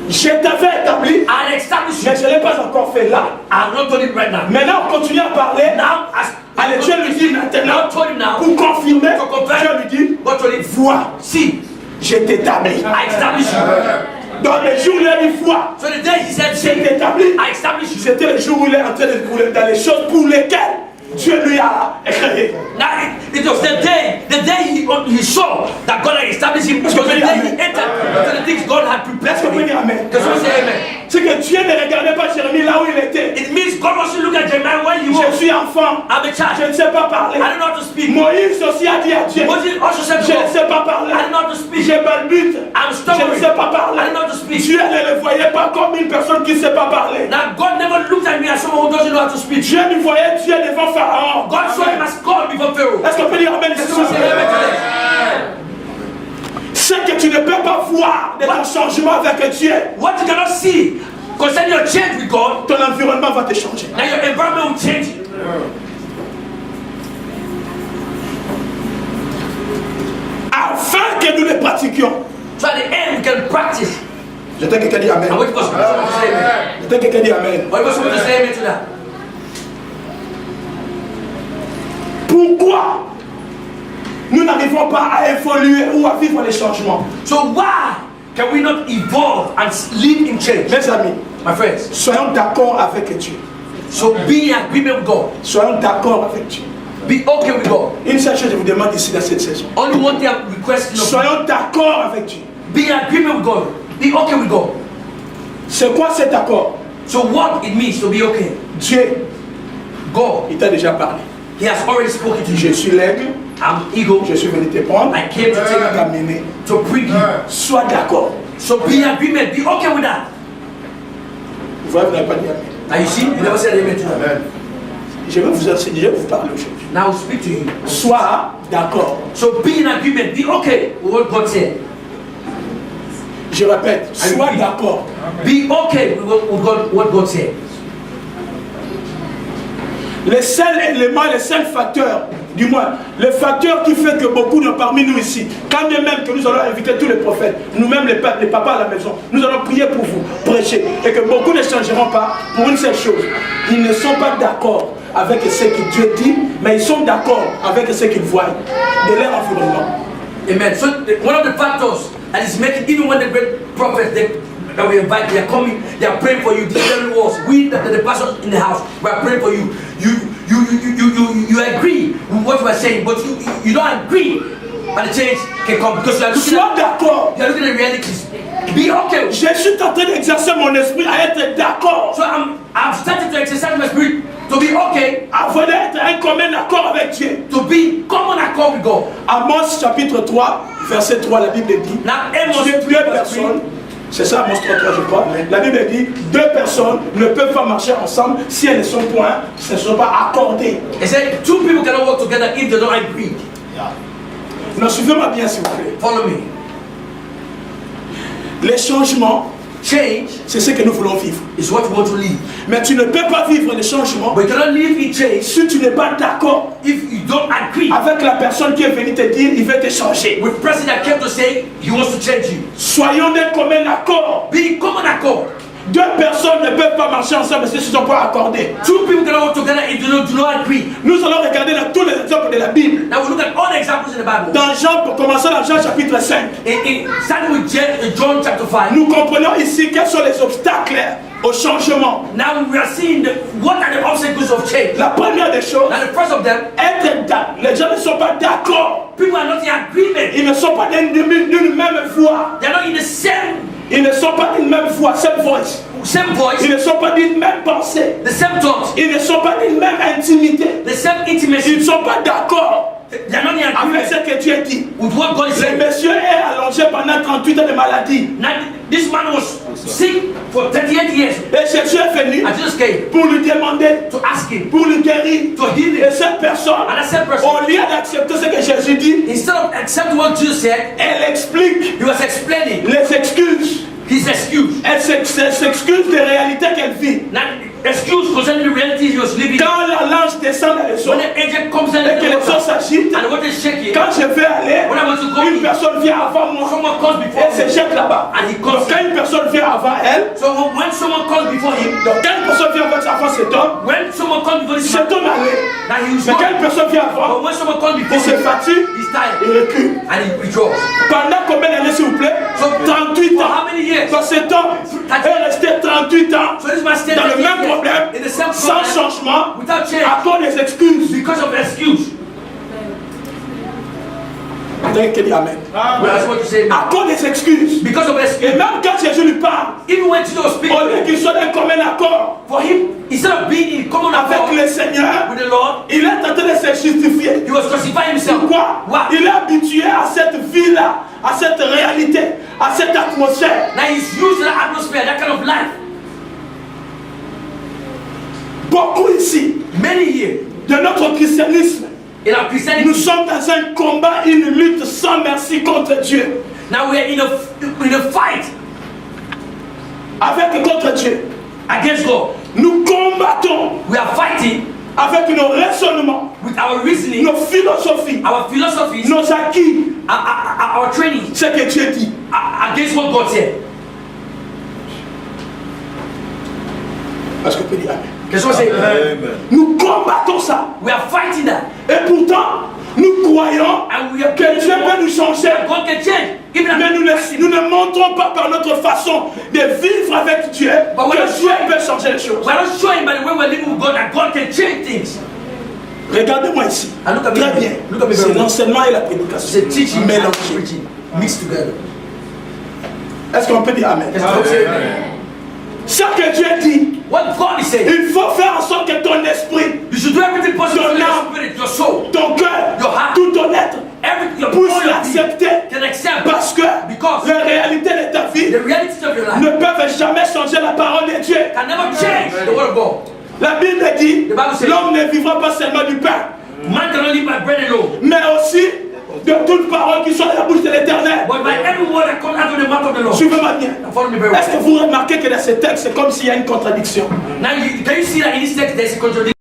Je t'avais établi, I had established mais you. je ne l'ai pas encore fait là. I'm not told it right now. Maintenant, on continue à parler. Now, as Allez, Dieu lui dit maintenant, God told him now, pour confirmer, to confirm, Dieu lui dit, God told him, vois, see, je t'établis. I established you. Dans les jours où il a dit vois, So the day he said, je see, t'établis, I established you. c'était le jour où il est en train de couler dans les choses pour lesquelles Dieu lui a créé. Now it was the day he saw that God had established him. It was the day he entered into the things God had prepared Est-ce for qu'on peut him. dire Amen? That's what I say amen. C'est que Dieu ne regardait pas Jérémie là où il était. It means God wants to look at Jeremiah when he Je was. suis enfant, I'm a je child. ne sais pas parler. I don't know how to speak. Moïse aussi a dit à Dieu, Moses also said to je ne God, sais pas parler. I don't know how to speak. Je balbute. I'm Je ne stubborn. sais pas I parler. don't know how to speak. Dieu ne le voyait pas comme une personne qui ne sait pas parler. Now God never looked at me as someone who doesn't know how to speak. Dieu lui voyait Dieu devant Pharaon. God saw him as God before Pharaoh. Est-ce qu'on peut dire Amen? That's what I say amen to this. Ce que tu ne peux pas voir de ton changement avec Dieu, What you cannot see concerning your change with God, ton environnement va te changer. now your environment will change. Afin que nous le pratiquions. So at the end, we can practice. J'entends quelqu'un dire Amen. And what was someone to say amen? J'entends quelqu'un dire Amen. What was someone to say amen to that? Pourquoi nous n'arrivons pas à évoluer ou à vivre les changements? So why can we not evolve and live in change? Mes amis, My friends, soyons d'accord avec Dieu. so be in agreement with God. Soyons d'accord avec Dieu. Be okay with God. Une seule chose, je vous demande ici dans cette saison. Only one thing I'm requesting of you. Soyons d'accord avec Dieu. Be in agreement with God. Be okay with God. C'est quoi cet accord? So what it means to be okay? Dieu, God, il t'a déjà parlé. He has already spoken to Je you. suis l'aigle, I'm eagle. je suis venu te prendre, I came to take you, t'amener. to bring you. Sois d'accord. So be in agreement. Be okay with that. Vous voyez, vous n'avez pas dit Amen. Now you see, you never said amen to that. Je vais vous enseigner, je vais vous parler aujourd'hui. Now I'll speak to you. Sois d'accord. So be in agreement. Be okay with what God said. Je répète, sois d'accord. Be okay with what God said. Le seul élément, le seul facteur, du moins, le facteur qui fait que beaucoup de parmi nous ici, quand bien même que nous allons inviter tous les prophètes, nous-mêmes les pères, les papas à la maison, nous allons prier pour vous, prêcher, et que beaucoup ne changeront pas pour une seule chose. Ils ne sont pas d'accord avec ce que Dieu dit, mais ils sont d'accord avec ce qu'ils voient de leur environnement. Amen. So one of the factors that is making, even when the great prophets that we invite, they are coming, they are praying for you. These very words, we, the pastors in the house, we are praying for you. You agree with what you are saying, but you don't agree, and the change can come because you are looking Sois d'accord. you are looking at realities. Be okay. Je suis en train d'exercer mon esprit à être d'accord. So I've started to exercise my spirit to be okay, Afin d'être un commun accord avec Dieu. to be common accord with God. Amos chapitre 3, verset 3, la Bible dit, Now Amos Dieu, deux personnes C'est ça, Amos 3, je crois. La Bible dit, deux personnes ne peuvent pas marcher ensemble si elles ne sont point, ne sont pas accordées. It said two people cannot work together if they don't agree. Non, suivez-moi bien, s'il vous plaît. Follow me. Les changements, Change c'est ce que nous voulons vivre. is what we want to live. Mais tu ne peux pas vivre les changements But you cannot live in change si tu n'es pas d'accord if you don't agree avec la personne qui est venue te dire il veut te changer. with the person that came to say he wants to change you. Soyons d'un commun accord. Be in common accord. Deux personnes ne peuvent pas marcher ensemble si elles ne sont pas accordées. Two people cannot work together if they do not agree. Nous allons regarder dans tous les exemples de la Bible. Now we look at all the examples in the Bible. Dans Jean, pour commencer dans Jean chapitre 5, Starting with John chapter 5. nous comprenons ici quels sont les obstacles au changement. Now we are seeing what are the obstacles of change. La première des choses, Now the first of them, les gens ne sont pas d'accord. people are not in agreement. Ils ne sont pas d'une même voix. They are not in the same Ils ne sont pas d'une même voix, same voice. voice, Ils ne sont pas d'une même pensée. the same thoughts, Ils ne sont pas d'une même intimité. the same Ils intimacy. ne sont pas d'accord They are not in avec agreement ce que Dieu dit. with what God is Le saying. monsieur est allongé pendant 38 ans de maladie. Now this man was sick for 38 years. Et Jésus est venu I just came pour lui demander, to ask him pour lui guérir. to heal Et him. cette personne, And that same person, au lieu d'accepter ce que Jésus dit, instead of accepting what Jesus said, elle explique he was explaining les excuses. his excuse. Elle s'excuse des réalités qu'elle vit. Now, excuse concerning the reality he was living in. Quand la lange descend dans les eaux When the angel comes in et que les eaux s'agitent, and the water is shaking, quand je vais aller, when I want to go, une personne vient avant moi someone comes before et se him. jette là-bas. And he Donc comes. quand une personne vient avant elle, So when someone comes before him, donc quand une personne vient avant cet homme, when someone comes before this cet man, homme allait. now he was Mais quand gone. une personne vient But avant, when someone comes il before se him, fatigue, he's tired il recule. and he withdraws. Pendant combien d'années, s'il vous plaît? So 38 for ans. how many years? Donc cet homme est resté 38 ans So this man stayed dans le 38 même years problème, in the same sans problem changement, without change à cause des excuses. because of excuse. Quelqu'un dit Amen. Well, that's what you say. À cause des excuses. Because of Et excuse. même quand Jésus lui parle, Even when Jesus speaks, au lieu qu'il soit d'un commun accord for him, instead of being in common avec accord le Seigneur, with the Lord, il est en train de se justifier. he was justifying himself. Pourquoi? Why? Il est habitué à cette vie-là, à cette réalité, à cette atmosphère. Now he's used to that atmosphere, that kind of life. Beaucoup ici, Many here de notre christianisme, in our Christianity, nous sommes dans un combat, une lutte sans merci contre Dieu. now we are in a fight Contre Dieu. against God. Nous combattons We are fighting avec nos raisonnements, with our reasoning, nos philosophies, our philosophies, nos acquis, our training ce que Dieu dit. against what God said. Est-ce que tu peux dire Amen? Can someone say amen? Nous combattons ça. We are fighting that. Et pourtant, nous croyons And we are que Dieu peut nous changer. God can change. Even Mais nous ne montrons pas par notre façon de vivre avec Dieu But we're not que Dieu peut changer les choses. we're not showing by the way we're living with God that God can change things. Regardez-moi ici. And look at me. Très bien. Look at me C'est very well. l'enseignement et la It's prédication. a teaching and Mélangé. preaching mixed together. Est-ce qu'on peut dire Amen? Can someone say amen? Ce que Dieu dit, What God is saying, il faut faire en sorte que ton esprit, you should do everything possible Your for your love. spirit, your soul, ton cœur, Your heart. tout ton être everything, your puisse all your being l'accepter. can accept Parce que Because les réalités de ta vie the reality of your life ne peuvent jamais changer la parole de Dieu. can never change the word of God. La Bible dit, The Bible says- l'homme ne vivra pas seulement du pain, Man cannot live by bread alone, mais aussi de toute parole qui soit de la bouche de l'Éternel. but by every word that comes out of the mouth of the Lord. Suivez-moi bien. Now follow me very Est-ce que well. vous remarquez que dans ce texte, c'est comme s'il y a une contradiction? Now, can you see that in this text there's a contradiction?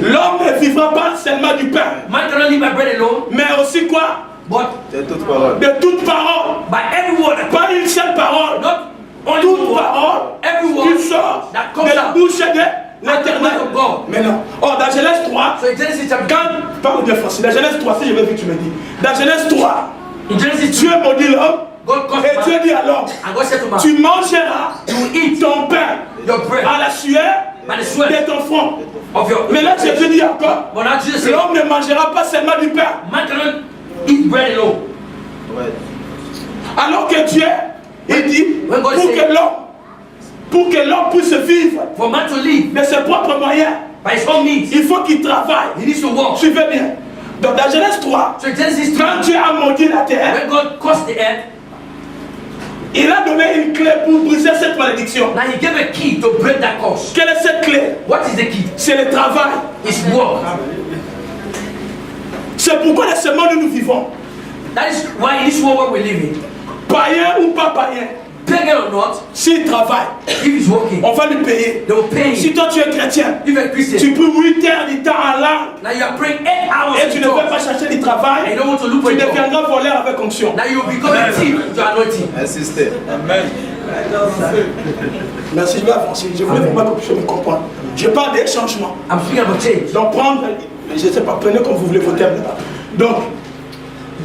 L'homme ne vivra pas seulement du pain, Man cannot live by bread alone, mais aussi quoi? but De toute parole. by every word that Pas une seule parole. not only Toute one word, parole every qui word sort that comes de la out. bouche de Out of the mouth l'Éternel. of God. Mais non. Oh, dans Genèse 3, So in Genesis chapter quand, parle bien français, dans Genèse 3, si je veux que tu me dis. Dans Genèse 3, in Genesis Dieu 2, maudit l'homme God caused et Dieu man, dit à l'homme, and God said to man, tu mangeras you will eat ton pain your bread à la sueur by the sweat de ton front. of your. Mais là, Jésus dit encore, But now Jesus said, l'homme ne mangera pas seulement du pain. man cannot eat bread alone. Alors que Dieu, il dit, When God pour said- que l'homme puisse vivre For man to live de ses propres moyens, by his own means, il faut qu'il travaille. he needs to work. Suivez bien. Donc dans Genèse 3, So in Genesis 3, quand Dieu a maudit la terre, when God caused the earth, Il a donné une clé pour briser cette malédiction. Now he gave a key to break that curse. Quelle est cette clé? What is the key? C'est le travail. It's work. C'est pourquoi dans ce monde où nous vivons, That is why in this world we live in, païen ou pas païen, pagan or not, s'il travaille, if he's working, on va lui payer. they will pay Si him. toi tu es chrétien, If you're a Christian, tu peux 8 heures du temps en langue now you are praying 8 hours et tu in ne veux tongues, pas chercher du and you travail, don't want to look for tu a job. deviendras voleur avec onction. Now you will become a thief to anointing. Assisté. Amen. Merci, je vais avancer. Je voulais vraiment que vous puissiez me comprendre. Je parle des changements. I'm speaking about change. Donc prendre, je ne sais pas, prenez comme vous voulez vos termes là-bas. Donc,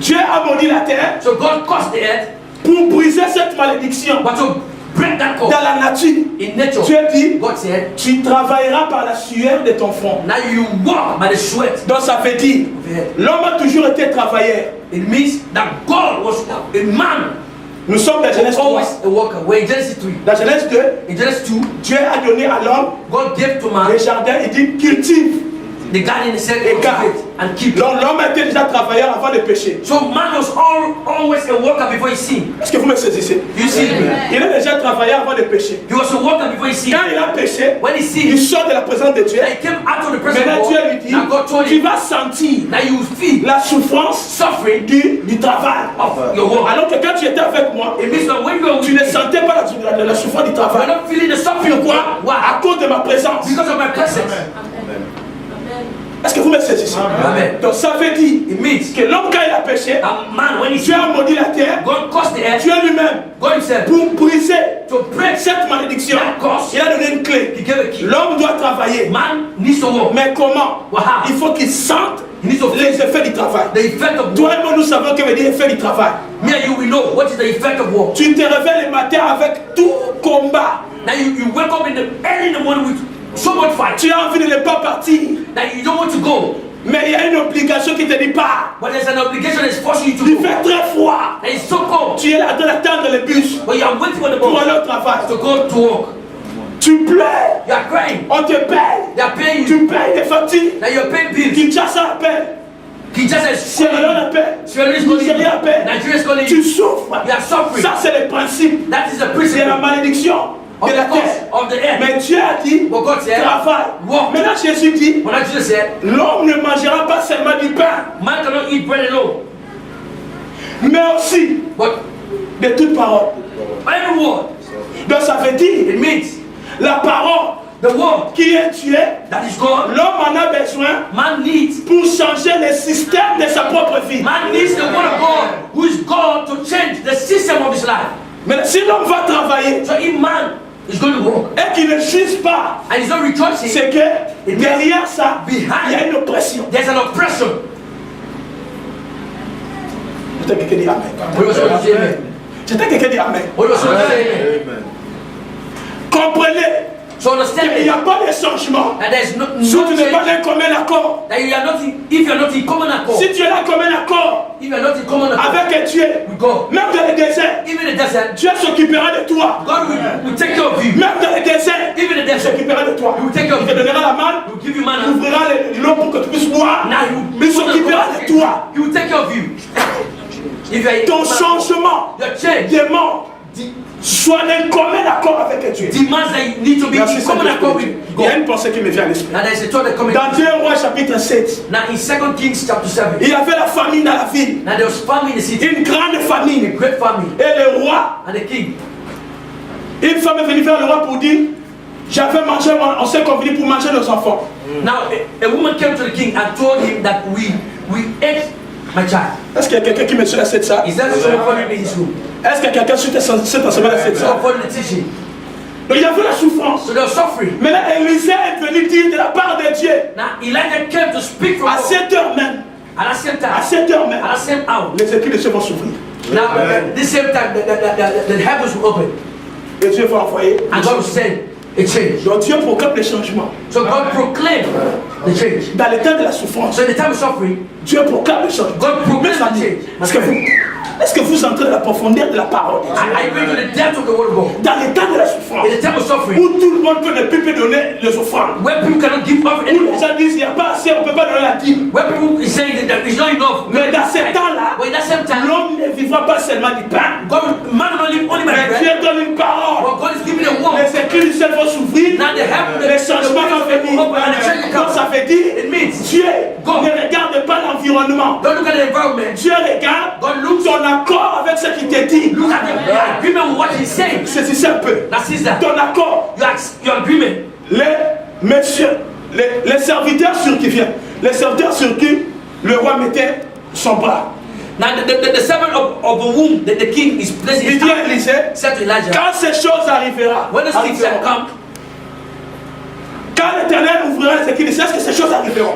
Dieu a maudit la terre So God caused the earth, pour briser cette malédiction. but to break that Dans curse la nature, in nature, Dieu dit, God said, tu travailleras par la sueur de ton front. now you walk by the sweat. Donc ça veut dire, l'homme a toujours été travailleur. It means that God was a man, Nous sommes dans Genèse 3. always a worker. We're in Genesis 3. Dans Genèse 2, In Genesis 2, Dieu a donné à l'homme God gave to man les jardins, il dit cultive. the garden and said, Et garde. cultivate and keep. Donc l'homme était déjà travailleur avant de pécher. So man was always a worker before he sinned. Est-ce que vous me saisissez? You see, Il est déjà travailleur avant de pécher. he was a worker before he sinned. Quand il a péché, When he il sinned, sort de la présence de Dieu. he came out of the presence Maintenant of Dieu God. lui dit, Now God told tu him, vas sentir now you will feel la souffrance suffering du travail. of your work. Alors que quand tu étais avec moi, It means that when you are with tu me, ne sentais pas la souffrance du you are travail. not feeling the suffering. Pourquoi? Why? À cause de ma présence. Because of my presence. Est-ce que vous me saisissez? Amen. Donc ça veut dire It means que l'homme quand il a péché, a man when he Dieu sinned, a maudit la terre, God caused the earth, Dieu lui-même, God himself, pour briser to break. cette malédiction, That curse. il a donné une clé. He gave a key. L'homme doit travailler. Man needs to work. Mais comment? Wow. Il faut qu'il sente He needs to feel les effets du travail. the effect of Toi work. et moi, nous savons que veut dire effet du travail. Me and you, we know what is the effect of work. Tu te réveilles le matin avec tout combat. Now you wake up early in the morning with so much fight. Tu as envie de ne pas partir. Now you don't want to go, Mais il y a une obligation qui te dit pas. but there's an obligation that's forcing you to Il go. fait très froid. And it's so cold, Tu es là en train d'attendre le bus but you are waiting for the pour bus aller au travail. to go to work. Tu pleures. You are crying. On te paye. They are paying you. Tu payes des factures. Now you're paying bills. Kinshasa appelle. He just says, Sierra Leone appelle. Sierra Leone is calling you. Nigeria appelle. Nigeria is calling Tu you. souffres. You are suffering. Ça, c'est le principe. That is the C'est la principle malédiction of de the la curse terre. of the earth. Mais Dieu a dit, But God said, travaille. Walk. Maintenant, Jésus dit, When I just said, l'homme ne mangera pas seulement du pain, man cannot eat bread alone, mais aussi but de toute parole. every word. Donc ça veut dire, It means la parole the word qui est tuée, that is God. l'homme en a besoin Man needs. pour changer le système de sa propre vie. Man needs the word of God, who is God, to change the system of his life. Mais si l'homme va travailler So if man is going to work et qu'il ne juge pas, and he's not rejoicing, c'est que derrière ça, il y a une oppression. there's an oppression. J'étais quelqu'un dit Amen. What was I saying? J'étais quelqu'un dit Amen. What was I saying? Amen. Comprenez So understand qu'il n'y a that pas de changement there's no si tu n'es pas change, d'un commun accord. that you are not in, if you are not in common accord, Si tu es là comme un accord if you are not in common accord avec Dieu, with God, même dans le désert, even in the desert, Dieu s'occupera de toi. God will take care of you. Même dans le désert, Even in the il desert, s'occupera de toi. He will take care Il of te you. donnera la manne, He will give you il manna. ouvrira l'eau pour que tu puisses boire. Now Il s'occupera de toi. He will take care of you. If you are in Ton common accord, changement your change demande soit d'un commun accord avec Dieu. demands that you need to be Merci, in common accord with Il y a God. une pensée qui me vient à l'esprit. Now there is a thought that coming. Dans 2 Rois chapitre 7, Now in 2 Kings chapter 7, il y avait la famine dans la ville. now there was famine in the city, Une grande a famine. great famine, Et le roi, and the king. une femme est venue vers le roi pour dire, j'avais mangé, on s'est convenu pour manger nos enfants. Now a woman came to the king and told him that we ate my child. Est-ce qu'il y a quelqu'un qui me suit à cette salle? Is that someone following me in this room? Est-ce qu'il y a quelqu'un qui cette enseignement à cette salle? Someone following the teaching. Donc il y avait la souffrance. So they were suffering. Mais là, Élisée est venu dire de la part de Dieu, Now Elijah came to speak from à God. 7 heures même, At the same à time, 7 heures même, at the same hour. les écrits de Dieu vont s'ouvrir. Now at the same time, the heavens will open, Et Dieu va envoyer. and God will send a change. Donc Dieu proclame le changement. So God proclaimed the change. Dans le temps de la souffrance, So in the time of suffering, Dieu proclame le changement. God proclaimed Mes amis, the change. est-ce que vous entrez dans la profondeur de la parole de Dieu? I went to the depth of the word of God. Dans le temps de la souffrance, In the time of suffering, offering. Où tout le monde peut ne plus donner les offrandes. Where people cannot give offering Où les anymore. gens disent il n'y a pas assez, on ne peut pas donner la dîme. Where people is saying that it's not enough. Mais dans ce temps-là, But in that same time, l'homme ne vivra pas seulement du pain. man will not live only by Mais bread. Dieu donne une parole. But God is giving a word. Les écrits du ciel vont s'ouvrir. Now the heaven, Les changements vont venir. Donc ça veut dire, It means Dieu ne regarde pas l'environnement. don't look at the environment. Dieu regarde God looks ton accord avec ce qu'il te dit. Look at the agreement with what he's saying. C'est un peu. That is that. Ton accord. Your agreement. Les serviteurs sur qui viennent. Les serviteurs sur qui le roi mettait son bras. Now the servant of the womb that the king is placing Il his dit à hand Élisée, said to Elijah, quand ces choses arriveront, when those things shall come, quand l'Éternel ouvrira les écrits, est-ce que ces choses arriveront?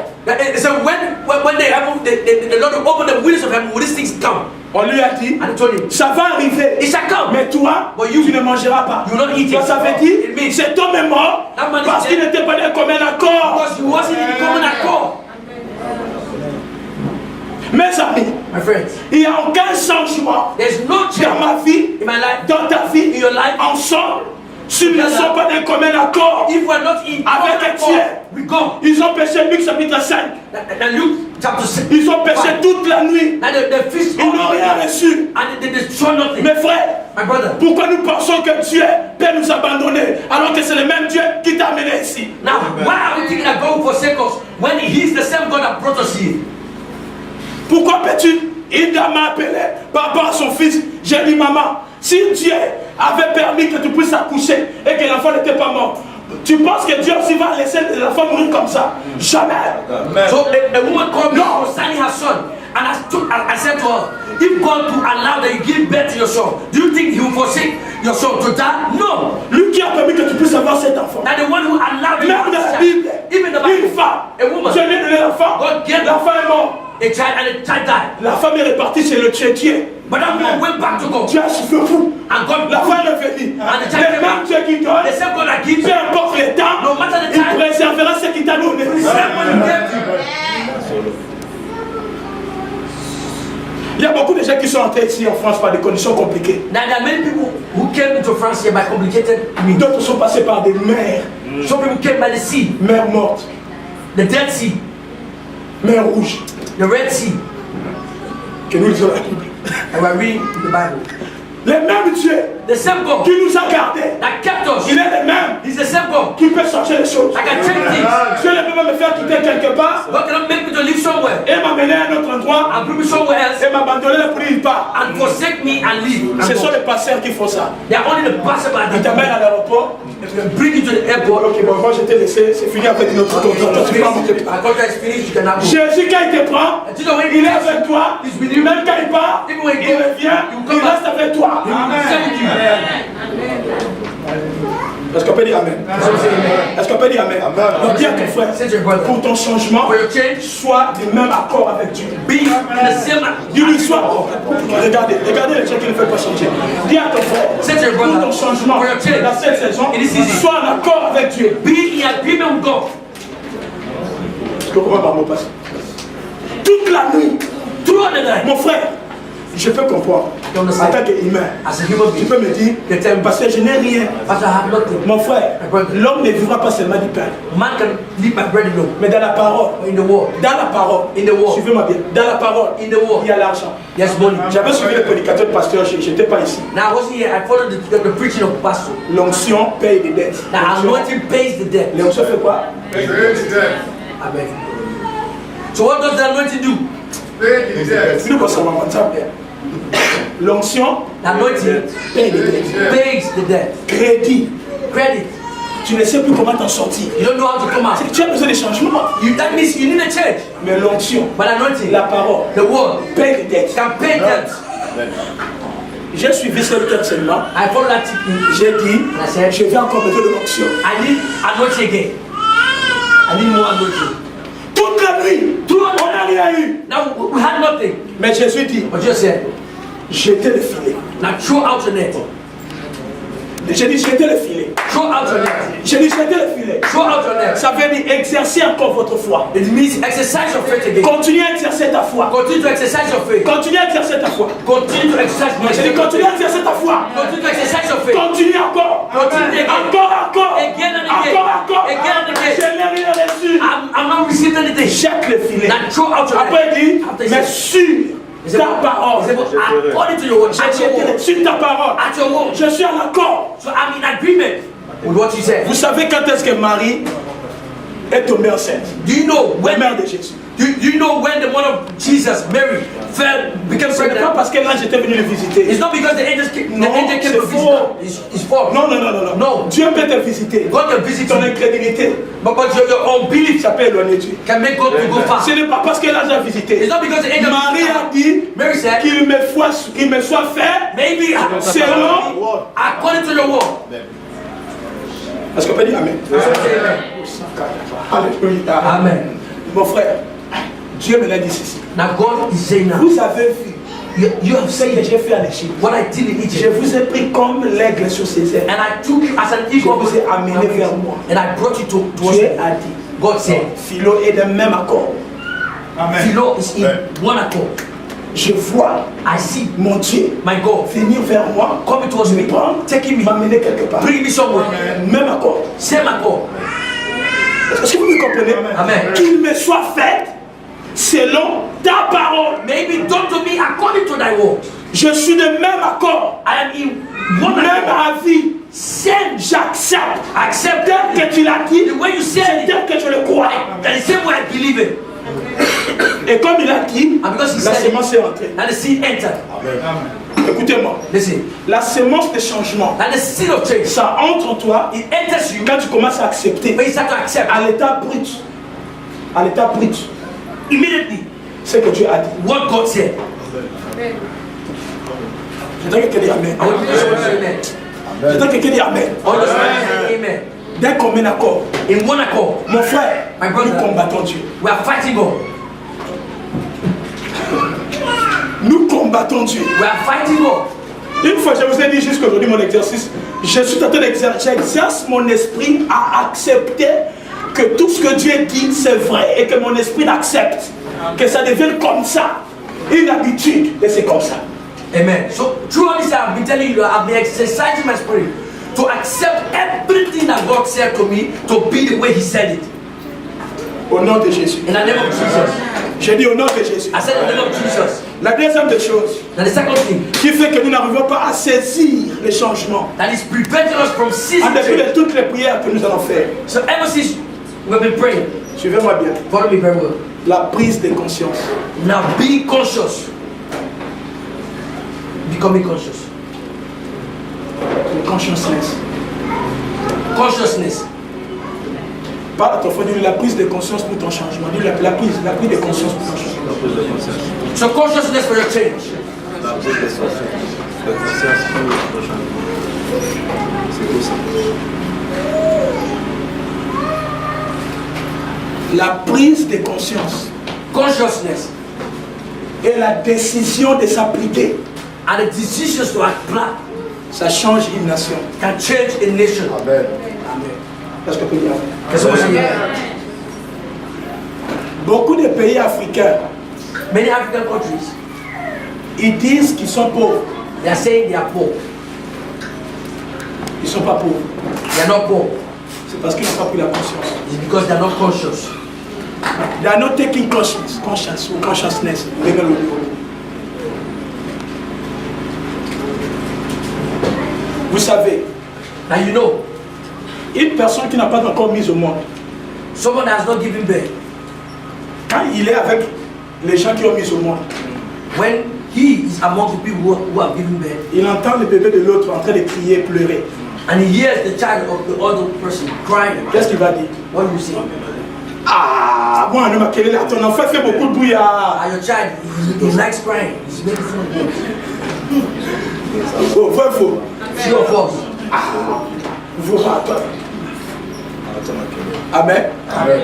so when they happen, the Lord will open the windows of heaven, will these things come? On lui a dit, And he told him, ça va arriver. it shall come. Mais toi, But you tu ne mangeras pas. you will not eat Donc it. ça veut dire, It means cet homme est mort that man is parce qu'il dead n'était pas dans comme un accord. because he wasn't in common accord. Mes amis, My friends, il n'y a aucun changement there's no dans change ma vie, in my life, dans ta vie, in your life. ensemble, s'ils ne sont pas d'un commun accord If we are not in common avec accord, Dieu. we go. Ils ont péché, Luc chapitre 5. Now Luke chapter 6. Ils ont péché toute la nuit. Now the fish Ils n'ont rien reçu. and they destroy nothing. Mes frères, My brother. pourquoi nous pensons que Dieu peut nous abandonner alors que c'est le même Dieu qui t'a amené ici? Now, why are we thinking that God will forsake us when He's the same God that brought us here? Pourquoi peux-tu? Il m'a appelé par rapport à son fils. J'ai dit, maman, si Dieu avait permis que tu puisses accoucher et que l'enfant n'était pas mort, tu penses que Dieu aussi va laisser l'enfant mourir comme ça? Jamais. So a woman called me concerning her son, and I said to her, if God to allow that you give birth to your son, do you think He will forsake your son to die? No. Lui qui a permis que tu puisses avoir cet enfant. Now the one who allowed you to Même have dans la this Bible, child, even the une Bible, femme, a woman, Dieu lui a donné l'enfant, God gave l'enfant est mort. a child and the child died. La femme est repartie chez le Dieu. But that woman went back to God, Dieu a soufflé fou. and God La femme est venue. And the Le child came même back. Dieu qui donne, The same God that gives, peu importe les temps, no matter the il time, préservera ce qu'il t'a donné. the same God He gave you. Il y a beaucoup de gens qui sont entrés ici en France par des conditions compliquées. Now there are many people who came into France here by complicated means. D'autres sont passés par des mers, Some people came by the sea, mers mortes, the Dead Sea, mers rouges, the Red Sea, que nous lisons la Bible. and we're reading the Bible. Le même Dieu The same God qui nous a gardés, that kept us, il est le même He's the same God qui peut changer les choses. that can change things. Dieu ne peut pas me faire quitter quelque part God cannot make me to live somewhere et m'amener à un autre endroit and put me somewhere else et m'abandonner là pour il part. and forsake me and leave. And Ce sont go. les pasteurs qui font ça. They are only the pastor Ils that t'amènent à l'aéroport. bring you to the airport. Ok, bon, moi je t'ai laissé, c'est fini avec notre contrat. Toi, tu peux monter. My contract is finished, you can now go. Jésus, quand il te prend, You know when il est avec toi. He's with you. Même quand il part, il Even when he goes, revient, you il come back. reste avec toi. Stay with you. Est-ce qu'on peut dire Amen? Est-ce qu'on peut dire Amen? Donc dis à ton frère, Say to your brother, pour ton changement, for your change, sois du même accord avec Dieu. be in the same. Dis-lui, sois. Regardez les gens qui ne veulent pas changer. Dis à ton frère, Say to your pour brother, ton changement, for your change, dans cette saison, in this season, sois en accord avec Dieu. be in agreement with God. Je comprends par mot passé. Toute la nuit, Throughout the night, mon frère, je peux comprendre. You En understand? tant qu'humain, as a human tu being, peux me dire, parce que je n'ai rien. as I have nothing, Mon frère, l'homme ne vivra pas seulement du pain, man can live by bread alone. mais dans la parole. In the world, Dans la parole, In the word. suivez-moi bien, dans la parole, in the world, il y a l'argent. there's money. J'avais suivi le prédicateur de pasteur, je n'étais pas ici. Now I wasn't here. I followed the preaching of pastor. L'onction paye des dettes. Now anointing pays the debt. L'onction fait quoi? Amen. So what does the anointing do? Nous consommons comme ça. L'onction The anointing paye des dettes. pays the debt. Crédit. Credit. Tu ne sais plus comment t'en sortir. You don't know how to come out. Tu as besoin de changements. That means you need a change. Mais l'onction, But anointing, la parole, the word, paye des dettes. can pay debt. J'ai suivi ce terme seulement. I follow that technique. J'ai dit, I said, je vais encore besoin de l'onction. I need anointing again. I need more anointing. Toute la nuit, on n'a rien eu. Now we had nothing. Mais Jésus dit, But just said, jetez le filet. now throw out your net. J'ai dit, jetez le filet. Throw out your net. J'ai dit, jetez le filet. Throw out your net. Ça veut dire exercer encore votre foi. It means exercise your faith again. Continuez à exercer ta foi. Continue to exercise your faith. Continue à exercer ta foi. Continue to exercise your J'ai dit, faith. continue à exercer ta foi. Continue to exercise your faith. Continue encore. Continue again. Encore, encore, received anything, jette le filet. now throw out your Après il dit, After he mais said, sur ta parole. according to your word, at your word, Sur ta parole. at your word. Je suis en accord. So I'm in agreement with what you said. Vous savez quand est-ce que Marie est tombée enceinte? Do you know La when? mère de Jésus. Do you know when the mother of Jesus, Mary, became Ce n'est pas pregnant? parce que l'ange était venu le visiter. It's not because the angel came Non, to c'est visit faux. her. It's false. Non, non, non, non, non. No. Dieu peut te visiter. God can visit Ton you, incrédulité, but your unbelief ça peut éloigner Dieu. can make God to go far. Ce n'est pas parce que l'ange a It's visité. not because the angel. Marie a dit Mary said, qu'il me soit fait maybe selon. according to your word. Est-ce qu'on peut dire Amen? Alléluia. Amen. Mon frère, Dieu me l'a dit ceci. Now God is saying now, Vous avez vu you have ce que seen j'ai fait en Égypte. what I did in Je Egypt, vous ai pris comme l'aigle sur ses ailes. and I took you as an Je eagle vous ai amené vers moi. and I brought you towards Dieu me. a dit. God said, Philo est de même accord. Philo is in one accord. Je vois I see mon Dieu my God venir vers moi, coming towards me, me prendre, taking me, m'amener quelque part. bringing me somewhere. Même accord. Same accord. Est-ce que vous me comprenez? Amen. Qu'il me soit fait selon ta parole. Maybe done to me according to thy word. Je suis de même accord. I am in one Même accord. avis. Same. J'accepte. Accept Tel que tu l'as dit, the way you c'est said it. tel que je le crois. And the same way I believe it. Et comme il a dit, And because he la said it, semence est entrée. and the seed entered. Écoutez-moi. Listen. La semence de changement, And the seed of change, ça entre en toi it enters you quand tu commences à accepter. when you start to accept À l'état brut. À l'état brut. immediately Ce que Dieu a dit. what God said. J'aimerais que quelqu'un dise Amen. I want you to say amen. J'aimerais que quelqu'un dise Amen. I want you to say amen. D'un commun accord. In one accord, Mon frère, My brother. nous combattons Dieu. we are fighting God. Nous combattons Dieu. We are fighting God. Une fois, je vous ai dit jusqu'aujourd'hui mon exercice. Je suis en train d'exercer. J'exerce mon esprit à accepter que tout ce que Dieu dit, c'est vrai. Et que mon esprit l'accepte. Que ça devienne comme ça. Une habitude. Et c'est comme ça. Amen. So throughout this, I've been telling you, I've been exercising my spirit to accept everything that God said to me to be the way He said it. Au nom de Jésus. In the name of Jesus. J'ai dit au nom de Jésus. I said in the name of Jesus. La deuxième des choses Now the second thing qui fait que nous n'arrivons pas à saisir les changements, that is preventing us from en ceasing dépit change. de toutes les prières que nous allons faire. So ever since we've been praying, Suivez-moi bien. follow me very well. La prise de conscience. Now be conscious. Becoming conscious. Le consciousness. Consciousness. Parle à ton frère, dis la prise de conscience pour ton changement. Dis la prise de conscience pour ton changement. So consciousness for your change. La prise de conscience Consciousness et la décision de s'appliquer, and the decisions to apply ça change une nation. can change a nation. Amen. Est-ce que tu peux dire amen? Can someone say yeah? Beaucoup de pays africains, Many African countries, ils disent qu'ils sont pauvres. they are saying they are poor. Ils ne sont pas pauvres. They are not poor. C'est parce qu'ils n'ont pas pris la conscience. It's because they are not conscious. They are not taking conscience or consciousness. Vous savez, Now you know, une personne qui n'a pas encore mis au monde, someone that has not given birth, quand il est avec les gens qui ont mis au monde, when he is among the people who have given birth, il entend le bébé de l'autre en train de crier, pleurer. and he hears the child of the other person crying, Qu'est-ce qu'il va dire? what do you say? Ah, moi, on m'a quel est ton enfant fait beaucoup de bruit. Ah, Your child, he likes crying. He's making fun of you. oh, vrai, faux. True or false? Vous ratez. Amen. Amen.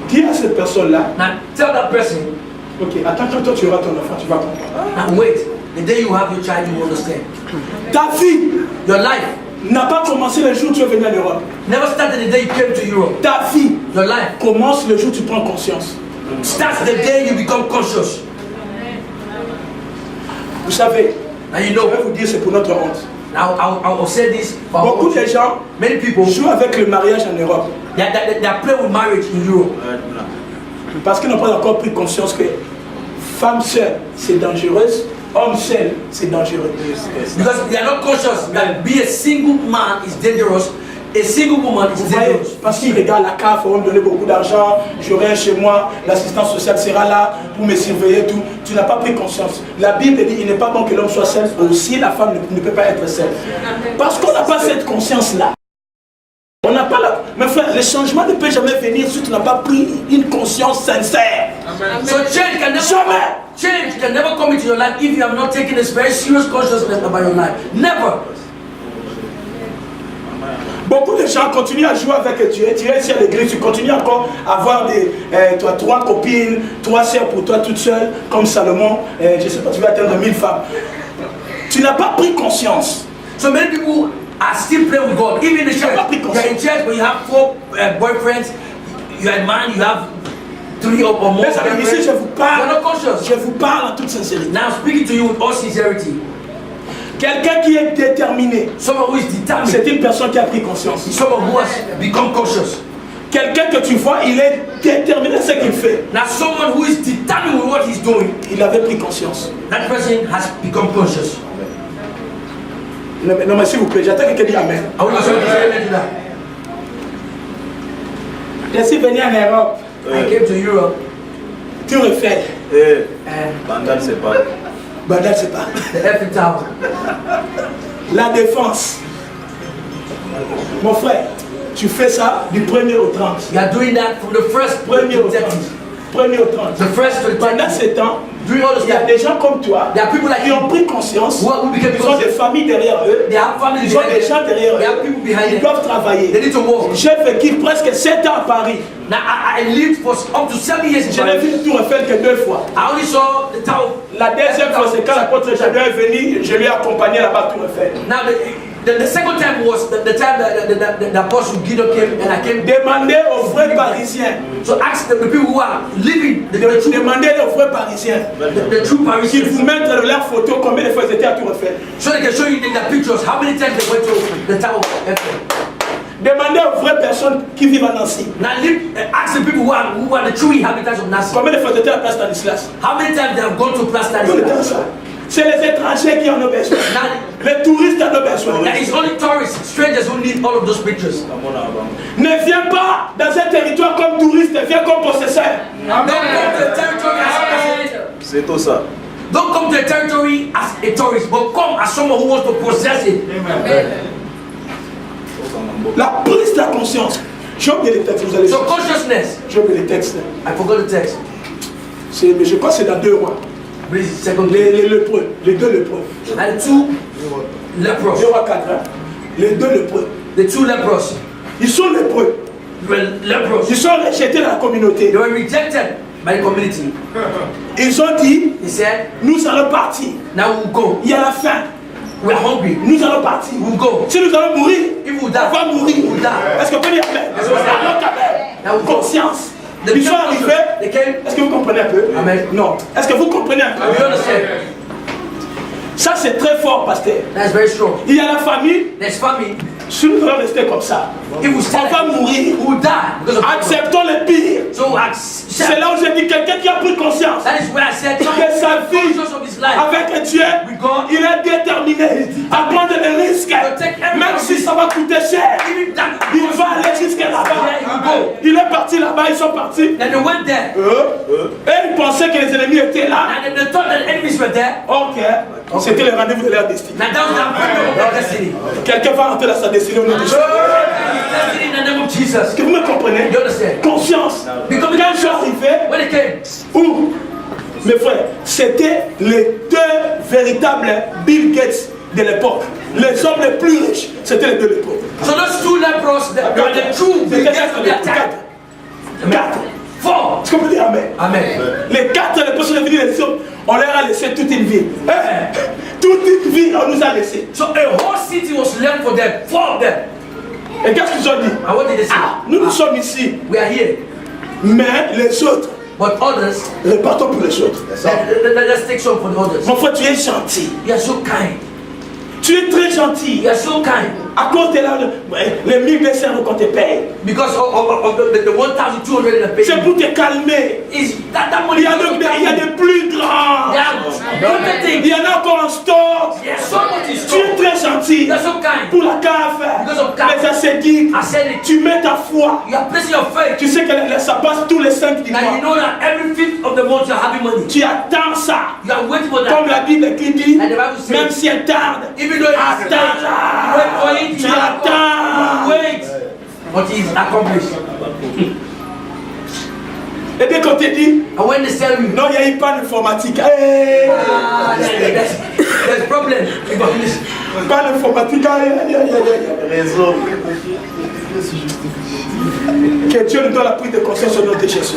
Dis à cette personne-là, Now tell that person, ok, attends, quand toi tu auras ton enfant, tu vas comprendre. now wait, the day you have your child, you will understand. Ta vie Your life n'a pas commencé le jour où tu es venu en Europe. never started the day you came to Europe. Ta vie Your life commence le jour où tu prends conscience. starts the day you become conscious. Vous savez, Now you je know, vais vous dire, c'est pour notre honte. now I'll say this, for Beaucoup de gens many people, jouent avec le mariage en Europe. They are playing with marriage in Europe. Parce qu'ils n'ont pas encore pris conscience que femme seule, c'est dangereuse, homme seul, c'est dangereux. Because they are not conscious that being a single man is dangerous. A single woman is dangerous. Parce qu'ils regardent la CAF, on va me donner beaucoup d'argent, j'aurai un chez moi, l'assistance sociale sera là pour me surveiller, tout. Tu n'as pas pris conscience. La Bible dit il n'est pas bon que l'homme soit seul, aussi la femme ne peut pas être seule. Parce qu'on n'a pas cette conscience-là. On n'a pas la... Mais frère, le changement ne peut jamais venir si tu n'as pas pris une conscience sincère. So change can never come into your life if you have not taken this very serious consciousness about your life. Never. Beaucoup de gens continuent à jouer avec Dieu. Tu es ici à l'église, tu continues encore à avoir toi, 3 copines, 3 sœurs pour toi toute seule, comme Salomon. Je ne sais pas, tu vas atteindre 1000 femmes. Tu n'as pas pris conscience. So many people are still playing with God. Even in the church, you are in church, but you have 4 boyfriends. You are a man, you have 3 or more. Ici, je vous parle en toute sincérité. Now speaking to you with all sincerity. Quelqu'un qui est déterminé, c'est une personne qui a pris conscience. Someone who has become conscious. Quelqu'un que tu vois, il est déterminé à ce qu'il fait. Now someone who is determined with what he's doing. Il avait pris conscience. That person has become conscious. Non mais s'il vous plaît, j'attends que quelqu'un dise Amen. I want to say amen to that. Je suis venu en Europe. I came to Europe. Tu refais. Bandal c'est pas. Bandal c'est pas. The Eiffel Tower. La défense. Mon frère, tu fais ça du 1er au 30. You are doing that from the first 1er au 30. 1er au 30. The first to the Pendant ces temps, during all this il y a time, des gens comme toi there are people like qui ont pris conscience. Ils ont des familles derrière eux. They have families Ils ont behind des gens them. derrière They have eux. people behind Ils them. doivent travailler. They need to work. J'ai vécu presque 7 ans à Paris. Now I lived for up to 7 years in Je n'ai Paris. vu le Tour Eiffel que 2 fois. I only saw the tower. La deuxième fois, c'est quand l'apôtre Jadot est venu, je lui ai accompagné là-bas Tour Eiffel. Now the second time was the time that the apostle Gideon came and I came. Demandez aux vrais Parisiens. So ask the people who are living the true, Demandez aux vrais Parisiens. the true Qu'ils Parisians. vous mettent leur photo combien de fois ils étaient à Tour Eiffel. So they can show you in the pictures how many times they went to the tower of Eiffel. Demandez aux vraies personnes qui vivent à Nancy. Now ask the people who are the true inhabitants of Nancy. Combien de fois ils étaient à la place Stanislas? How many times they have gone to Place Tout le temps Stanislas? ça. C'est les étrangers qui en ont besoin. Now, Les touristes en ont besoin. that is only tourists, strangers who need all of those pictures. Ne viens pas dans un territoire comme touriste, viens comme possesseur. Don't come to the territory as a person. C'est tout ça. Don't come to the territory as a tourist, but come as someone who wants to possess it. La prise de la conscience. J'ai oublié les textes, vous allez So voir. consciousness. J'ai oublié les textes. I forgot the text. Mais je crois que c'est dans 2 rois. Please, second. Les lépreux, les 2 lépreux. And the 2 lepers. 2 rois 4, hein? Les 2 lépreux. The 2 lepers. Ils sont lépreux. They were lepers. Ils sont rejetés dans la communauté. They were rejected by the community. Ils ont dit, He said, nous allons partir. now we'll go. Il y a la faim. We are hungry. Nous allons partir. We'll go. Si nous allons mourir, If we on die, va mourir. we'll die. Est-ce qu'on peut dire Amen? Yes, sir. Alors, Now we'll go. conscience. They Ils sont became arrivés. conscious. They came. Est-ce que vous comprenez un peu? Amen. Non. Est-ce que vous comprenez un peu? You understand? Ça, c'est très fort, pasteur. That's very strong. Il y a la famille. There's family. Si nous allons rester comme ça, If we stand, on va mourir. we will die because of Acceptons le pire. So C'est là où j'ai dit quelqu'un qui a pris conscience that is where I said que sa vie conscious of his life. avec Dieu, il est déterminé à prendre des risques. Même si ça va coûter cher, Even that, il va aller jusqu'à là-bas. Il est parti là-bas, ils sont partis. then they went there. Et ils pensaient que les ennemis étaient là. And they thought that the enemies were there. Ok, c'était le rendez-vous de leur destinée. Now that was the appointment of their destiny. Quelqu'un va rentrer dans sa destinée au nom de Jésus. Destiny in the name of Jesus. Est-ce que vous me comprenez? You understand? Conscience. Because Quand je suis arrivé, when it came, où, mes frères, c'était les 2 véritables Bill Gates de l'époque. Les hommes les plus riches, c'était les 2 lépreux. so those 2 lepers, they were the true beginners of the attack. 4. 4. Est-ce qu'on peut dire Amen? Amen. Les 4 lépreux sont venus les hommes. On leur a laissé toute une vie. Hein? Toute une vie, on nous a laissé. So a whole city was left for them. 4 of them. Et qu'est-ce qu'ils ont dit? And what did they say? Ah, nous sommes ici. We are here. Mais les autres, But others, repartons pour les autres. let's take some for the others. Mon frère, tu es gentil. You are so kind. Tu es très gentil. You are so kind. À cause de les 1200 euros qu'on te paye. Because of the 1,200 in the pay. C'est pour te calmer. That money Il y a des plus grands. Il y en a encore en stock. There's so much in Tu store. es très gentil. You are so kind. Pour la cave, Because of cave. les ascétiques, I said it. tu mets ta foi. You are placing your faith. Tu sais que ça passe tous les 5 du And you mois. know that every 5th of the month you are having money. Tu attends ça. You are waiting for Comme that. la Bible qui dit, And the Bible says, même si elle tarde, even though it's attends wait for là. it, Tu you have to attends. wait until it's accomplished. Et dès qu'on te dit, And when they tell you, non, il y a une panne informatique. Hey, there's problem. panne informatique. Réseau. Que Dieu nous donne la prise de conscience au nom de Jésus.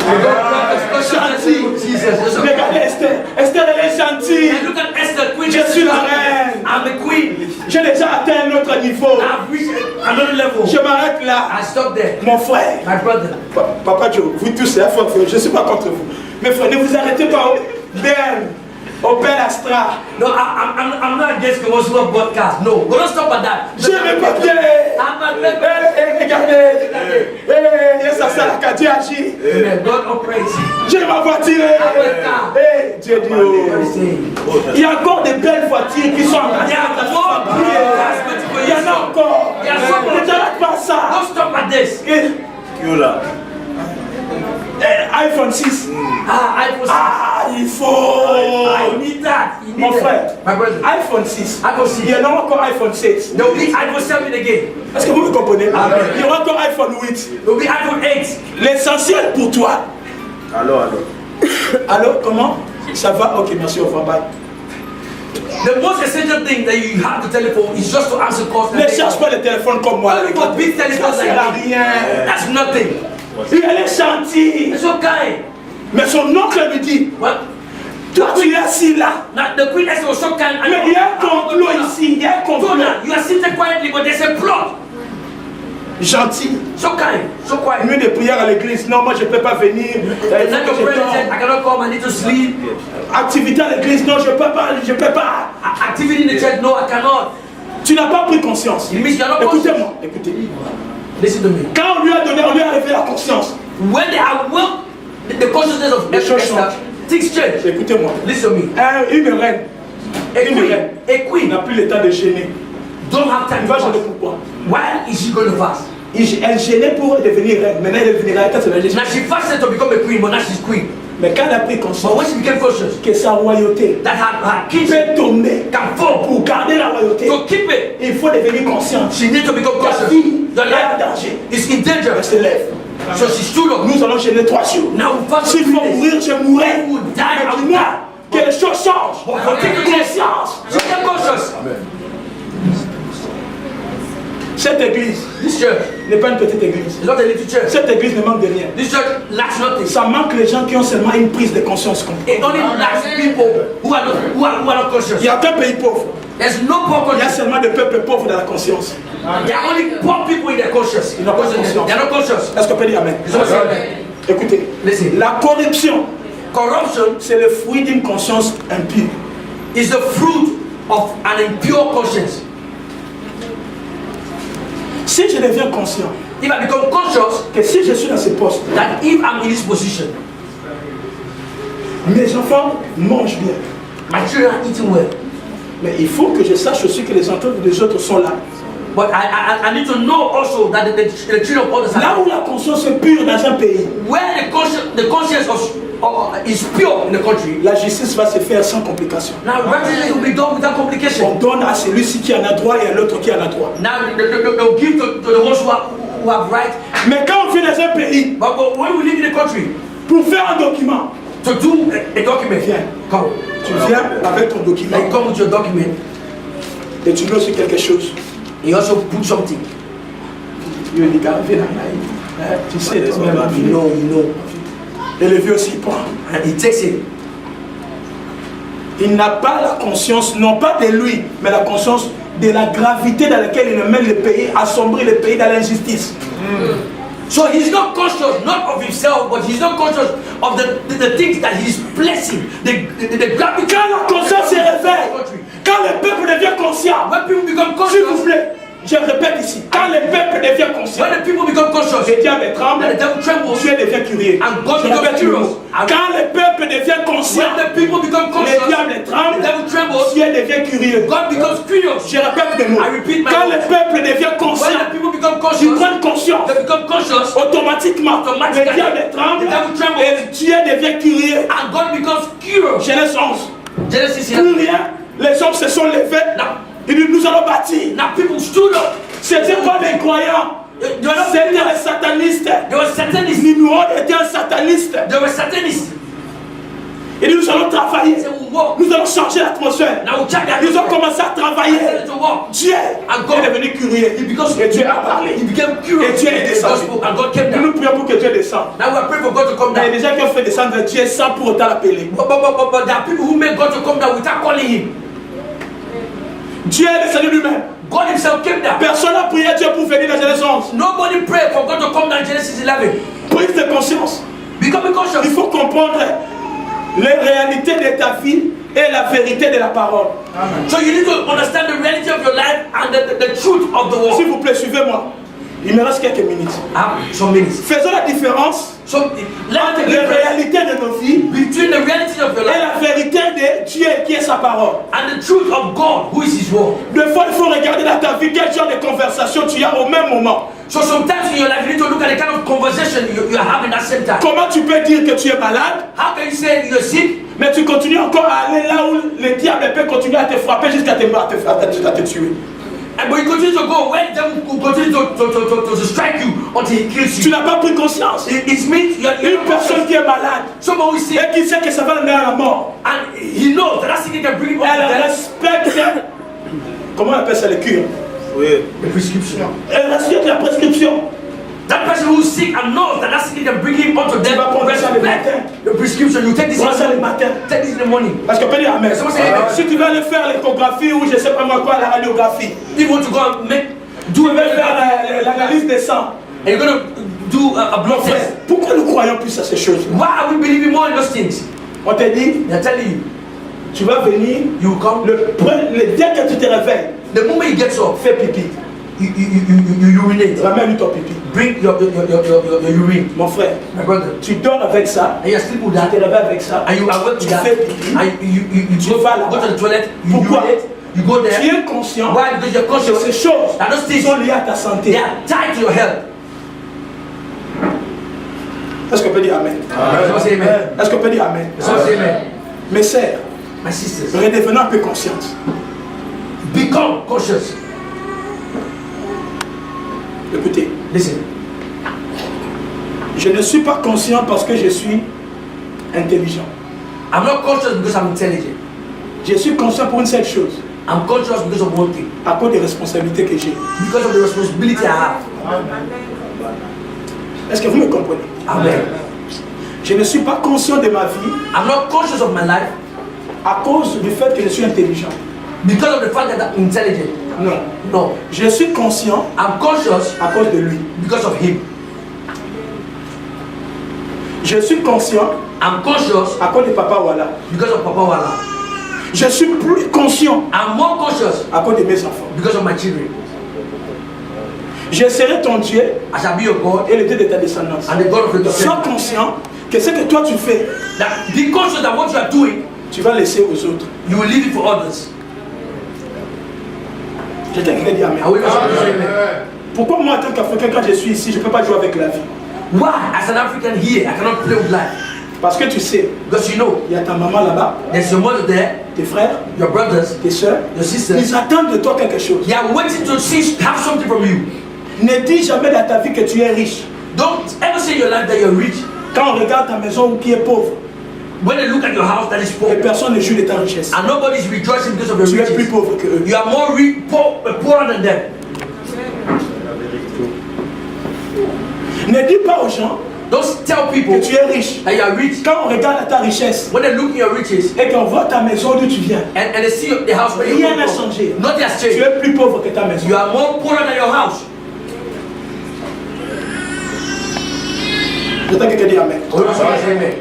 Regardez Esther. Esther, elle est gentille. And look at Esther, queen. Je suis la reine. I'm the queen. J'ai déjà atteint un autre niveau. I've reached another level. Je m'arrête là. I stop there. Mon frère. My brother. Papa Joe, vous tous, c'est la fois, je ne suis pas contre vous. Mais frère, ne vous arrêtez pas au Bel Astra. No, I'm not against the ones who have broadcast. No, we don't stop at that. J'ai mes papiers. I'm not let Regardez. Ça, c'est la Dieu agit. Amen. God operates. J'ai ma voiture. Dieu dit. Il y a encore des belles voitures qui sont en train de Il y en a encore. Ne t'arrête pas ça. Don't stop at this. Yola. iPhone 6. iPhone 6. Il faut. I need that. You need Mon that. frère, My brother. iPhone 6. iPhone 6. Il y en a encore iPhone 6. There will be iPhone 7 again. Est-ce que vous me comprenez? Il y aura encore iPhone 8. There will be iPhone 8. L'essentiel pour toi. Alors. Alors, comment? Ça va? Ok, merci, au revoir, bye. The most essential thing that you have to telephone is just to answer calls. Ne cherche pas le téléphone comme moi. Only for big telephones Ça like sert à that. rien. That's nothing. Elle est gentille. It's okay. Mais son oncle lui dit, What? toi tu es assis là. Now the Queen Esther was so kind. Mais il y a un complot ici. Il y a un complot. Jonah, you are sitting quietly, but there's a plot. Gentil. So kind, so quiet. Nuit de prière à l'église. Non, moi je ne peux pas venir. The night of prayer, I cannot come. I need to sleep. Activité à l'église. Non, je ne peux pas. Je peux pas. Activity in the church, no, I cannot. Tu n'as pas pris conscience. It means you are not Écoutez-moi. Écoutez. Listen to me. Quand on lui a donné, on lui a révélé la conscience. When they awoke the consciousness of Les choses Esther, changent. things change. Écoutez-moi. Listen to me. Une reine. A queen n'a plus le temps de gêner. don't have time Il to va gêner fast. pourquoi? Why is she going to fast? Elle gênait pour devenir reine. Maintenant elle est devenue reine. Quand c'est la Now she fasted to become a queen, but now she's queen. Mais quand elle a pris But conscience when she became conscious que sa royauté that her kingship peut tomber, can fall, pour garder la royauté, to keep it, il faut devenir conscient. she needs to become Ta conscious. vie Your est en life danger. is in danger. Elle se lève. So she stood up. Nous allons gêner 3 jours. Now we fast for S'il 3 faut days. mourir, je mourrai. Would die, Mais I would dis-moi die. que les choses changent. But take Conscience. She became conscious. Cette église This church n'est pas une petite église. is not a little church. Cette église ne manque de rien. This church lacks nothing. Ça manque les gens qui ont seulement une prise de conscience complète. It only lacks people who are not conscious. Il n'y a qu'un pays pauvre. There's no poor Il y a conscious. seulement des peuples pauvres dans la conscience. There are only poor people in their conscious. Ils n'ont pas conscience. They are not conscious. Est-ce qu'on peut dire Amen? So say amen. Écoutez, Listen. la corruption, Corruption c'est le fruit d'une conscience impure. is the fruit of an impure conscience. Si je deviens conscient If I become conscious que si je suis dans ce poste, that if I'm in this position, mes enfants mangent bien. my children are eating well. Mais il faut que je sache aussi que les enfants des autres sont là. But I need to know also that the children of others Là are où la conscience est pure dans un pays, where the conscience is pure in the country. la justice va se faire sans complication. Now righteousness will be done without complication. On donne à celui-ci qui en a droit et à l'autre qui en a droit. Now they'll give to the ones who have right. Mais quand on vient dans un pays, But when we live in a country, pour faire un document, to do a document, Viens. come. tu viens avec ton document Like come with your document. et tu mets aussi quelque chose. You also put something. Il dit, gars, viens là. Tu sais, toi-même, You know. et le vieux aussi il prend. And he takes it. Il n'a pas la conscience, non pas de lui, mais la conscience de la gravité dans laquelle il mène le pays, assombrir le pays dans l'injustice. So he's not conscious, not of himself, but he's not conscious of the things that he's blessing, the gravity. Quand la conscience se réveille, Quand le peuple devient conscient, when people become s'il vous conscious, plaît, je répète ici, quand le peuple devient conscient, when the people become conscious, le diable tremble, and the devil trembles, Dieu devient curieux. and God Je becomes répète le curious. mot. Quand le peuple devient conscient, When the people become le conscious, diable the tremble, devil trembles, Dieu devient curieux. God becomes curious. Je répète le mot. I repeat my Quand le words. peuple devient When conscient, the people become ils conscious, prennent conscience. they become conscious, Automatiquement, le diable tremble the devil trembles, et Dieu devient curieux. and God becomes curious. Genèse 11. Genesis Plus 11. rien, les hommes se sont levés. Now, Ils disent, nous allons bâtir. now people stood up. C'était pas des croyants. They were not C'était believers. les satanistes. They were Satanists. Nimrod était un sataniste. They were Satanists. Et nous allons travailler. They will walk. Nous allons changer l'atmosphère. Now we check that. Ils ont commencé à travailler. Started to walk. Dieu est devenu curieux. Et Dieu a parlé. He became curious. Et Dieu est The descendu. gospel, and God came Nous down. nous prions pour que Dieu descende. Now we are praying for God to come Il y a down. des gens qui ont fait descendre Dieu sans pour autant l'appeler. But there are people who make God to come down without calling him. Dieu est descendu lui-même. God himself came down. Personne n'a prié Dieu pour venir dans Genèse 11. Nobody prayed for God to come down in Genesis 11. Prise de conscience. Becoming Il conscious. faut comprendre les réalités de ta vie et la vérité de la parole. So you need to understand the reality of your life and the truth of the S'il world. vous plaît, suivez-moi. Il me reste quelques minutes. Some minutes. Faisons la différence So let entre the les difference réalités de nos vies between the reality of your et life la vérité de Dieu qui est sa parole. and the truth of God, who is his word. Des fois, il faut regarder dans ta vie quel genre de conversation tu as au même moment. So sometimes in your life you need to look at the kind of conversation you are having at the same time. Comment tu peux dire que tu es malade, How can you say you're sick, mais tu continues encore à aller là où le diable peut continuer à te frapper jusqu'à te tuer. and but you continue to go where the devil will continue to strike you until he kills Tu you? n'as pas pris conscience. It means you're Une personne qui est malade someone who is sick et qui sait que ça va l'amener à la mort, and he knows that sickness can bring him up to elle death. respecte, comment on appelle ça, les cures. Oui. The prescription. Elle respecte la prescription. That person who is sick and knows that sickness can bring him up to death. vas prendre ça le matin. Respect the prescription. You take this Prends ça le matin. Take this in the morning. Parce qu'on peut dire amen. Someone say amen. Si tu veux aller faire l'échographie ou je sais pas moi quoi, la radiographie, If you want to go and tu veux faire l'analyse des sangs. and you're going to do a blood test. Pourquoi nous croyons plus à ces choses? Why are we believing more in those things? On te dit, They're telling you, tu vas venir, you will come. dès que tu te réveilles, The moment you get up, fais pipi. you urinate. Ramène ton pipi. Bring your urine. Mon frère, My brother. tu dors avec ça, And you sleep with tu that. te réveilles avec ça, And you are with tu that. fais pipi. And you Tu go, vas là-bas. go to the toilet. You Pourquoi? urinate. You go Tu there. es conscient Why? Because you're que conscious ces choses that those things sont liées à ta santé. they are tied to your health. Est-ce qu'on peut dire amen? Someone say amen. Est-ce qu'on peut dire amen? Someone say amen. Mes sœurs, My sisters, redevenons un peu conscientes. become conscious. Écoutez, Listen. je ne suis pas conscient parce que je suis intelligent. I'm not conscious because I'm intelligent. Je suis conscient pour une seule chose, I'm conscious because of one thing. à cause des responsabilités que j'ai. Because of the responsibility I have. Est-ce que vous me comprenez? Amen. Je ne suis pas conscient de ma vie I'm not conscious of my life à cause du fait que je suis intelligent. because of the fact that I'm intelligent. Non. No. Je suis conscient I'm conscious à cause de lui. because of him. Je suis conscient I'm conscious à cause de Papa Walla. because of Papa Wala. Je suis plus conscient I'm more conscious à cause de mes enfants. because of my children. Je serai ton Dieu I shall be your God et le Dieu de ta descendance. and the God of your Sois descendants. conscient que ce que toi tu fais, That be conscious that what you are doing, tu vas laisser aux autres. you will leave it for others. Je t'ai dit amen. Are we not supposed to say amen? Pourquoi moi en tant qu'Africain, quand je suis ici, je ne peux pas jouer avec la vie? Why, as an African here, I cannot play with life? Parce que tu sais, Because you know, il y a ta maman là-bas, there's your mother there, tes frères, your brothers, tes soeurs, your sisters. ils attendent de toi quelque chose. They are waiting to see, have something from you. Ne dis jamais dans ta vie que tu es riche. Don't ever say in your life that you're rich. Quand on regarde ta maison ou qui est pauvre, When they look at your house that is poor, et personne ne jouit de ta richesse. and nobody is rejoicing because of your Tu es plus riches, pauvre que eux. you are more poorer than them. Ne dis pas aux gens Don't tell people que tu es riche. that you are rich. Quand on regarde ta richesse When they look at your riches et qu'on voit ta maison d'où tu viens, and they see the house where you rien n'a come from, changé. nothing has Tu changed. es plus pauvre que ta maison. You are more poorer than your house. J'entends quelqu'un dire amen. We must say amen.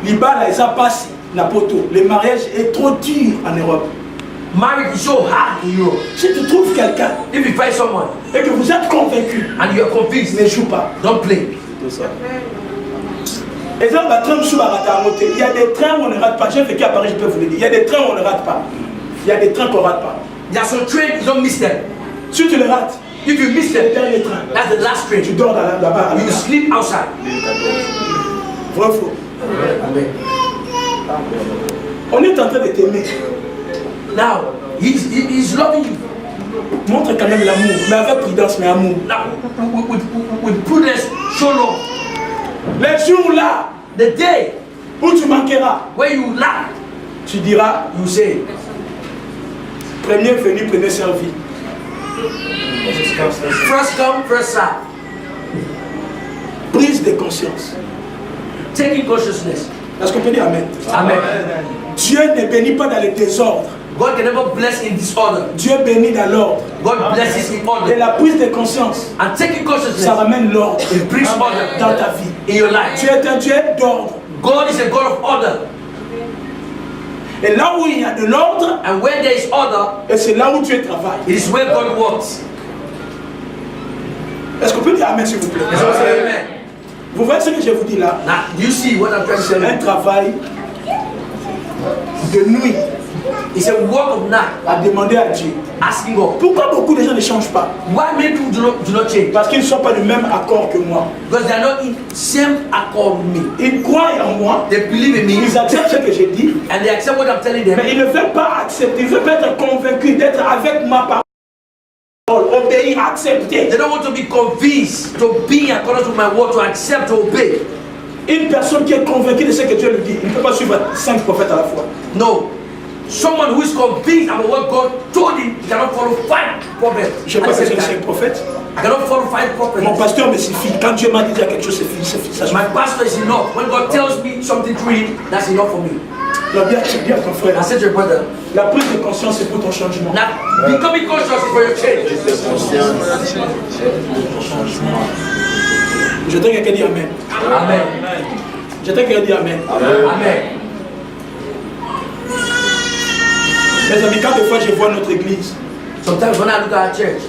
Libala, ça passe na poto. Le mariage est trop dur en Europe. Marriage is so hard in Europe. Si tu trouves quelqu'un If you find someone et que vous êtes convaincu, and you are convinced, ne joue pas. don't play. Tout ça. Exemple, il y a des trains où on ne rate pas. J'ai vécu à Paris, je peux vous le dire. Il y a des trains où on ne rate pas. Il y a des trains qu'on ne rate pas. There are some trains, you don't miss them. Si tu les rates, If you miss c'est le them, dernier train. that's the last train. Tu dors là-bas. You sleep outside. Vrai ou faux? Amen. On est en train de t'aimer. Now, he's loving you. Montre quand même l'amour. Mais avec prudence, mais amour. Now, with prudence, show love. Les jours là The day où tu manqueras, when you lack, tu diras, you say, premier venu, premier servi. first come, first serve. Prise de conscience. Taking consciousness. Est-ce qu'on peut dire Amen? Amen. Dieu ne bénit pas dans les désordres. God can never bless in disorder. Dieu bénit dans l'ordre. God blesses in Et order. la prise de conscience, And taking consciousness, ça ramène l'ordre it brings order dans ta vie. in your life. Tu es un Dieu d'ordre. God is a God of order. Et là où il y a de l'ordre, And where there is order, et c'est là où Dieu travaille. it is where God works. Est-ce qu'on peut dire Amen s'il vous plaît? Amen. Vous voyez ce que je vous dis là? Now, you see what I'm trying to C'est un say? travail de nuit It's a work of night, à demander à Dieu. asking God. Pourquoi beaucoup de gens ne changent pas? Why many people do not change? Parce qu'ils ne sont pas du même accord que moi. Because they are not in same accord with me. Ils croient en moi, They believe in me, ils acceptent ce que j'ai dit, and they accept what I'm telling them. mais ils ne veulent pas accepter, ils veulent pas être convaincus d'être avec ma parole, obéir, accepter. They don't want to be convinced to be in accordance with my word, to accept, to obey. Une personne qui est convaincue de ce que Dieu lui dit, il ne peut pas suivre 5 prophètes à la fois. No. Someone who is convinced about what God told him cannot follow 5 prophets. Je At n'ai the pas same besoin de time. 5 prophètes. I cannot follow 5 Mon prophets. pasteur me suffit. Quand Dieu m'a dit quelque chose, c'est fini, ça suffit. My pastor is enough. When God tells me something through him, that's enough for me. Non, bien, bien ton frère. I said to your brother, La prise de conscience, c'est pour ton changement. now becoming conscious is for your change. Je t'ai quelqu'un dit Amen. Amen. Je t'ai quelqu'un dit Amen. Amen. Mes amis, quand des fois je vois notre église, Sometimes when I look at our church,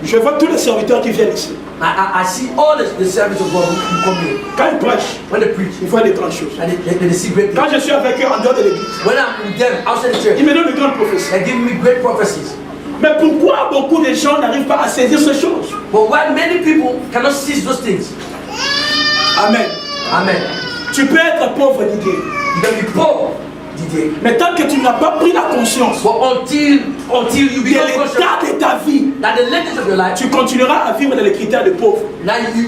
je vois tous les serviteurs qui viennent ici. I see all the service of God who come here. Quand ils prêchent, When they preach, ils font des grandes choses. and they see great things. Quand je suis avec eux en dehors de l'église, When I'm with them outside the church, ils me donnent de grandes prophéties. they give me great prophecies. Mais pourquoi beaucoup de gens n'arrivent pas à saisir ces choses? But why many people cannot seize those things? Amen. Amen. Tu peux être pauvre, Didier. You can be poor, DJ. Mais tant que tu n'as pas pris la conscience But until you de become conscious l'état de ta vie, that the latest of your life, tu continueras à vivre dans les critères de pauvre. now you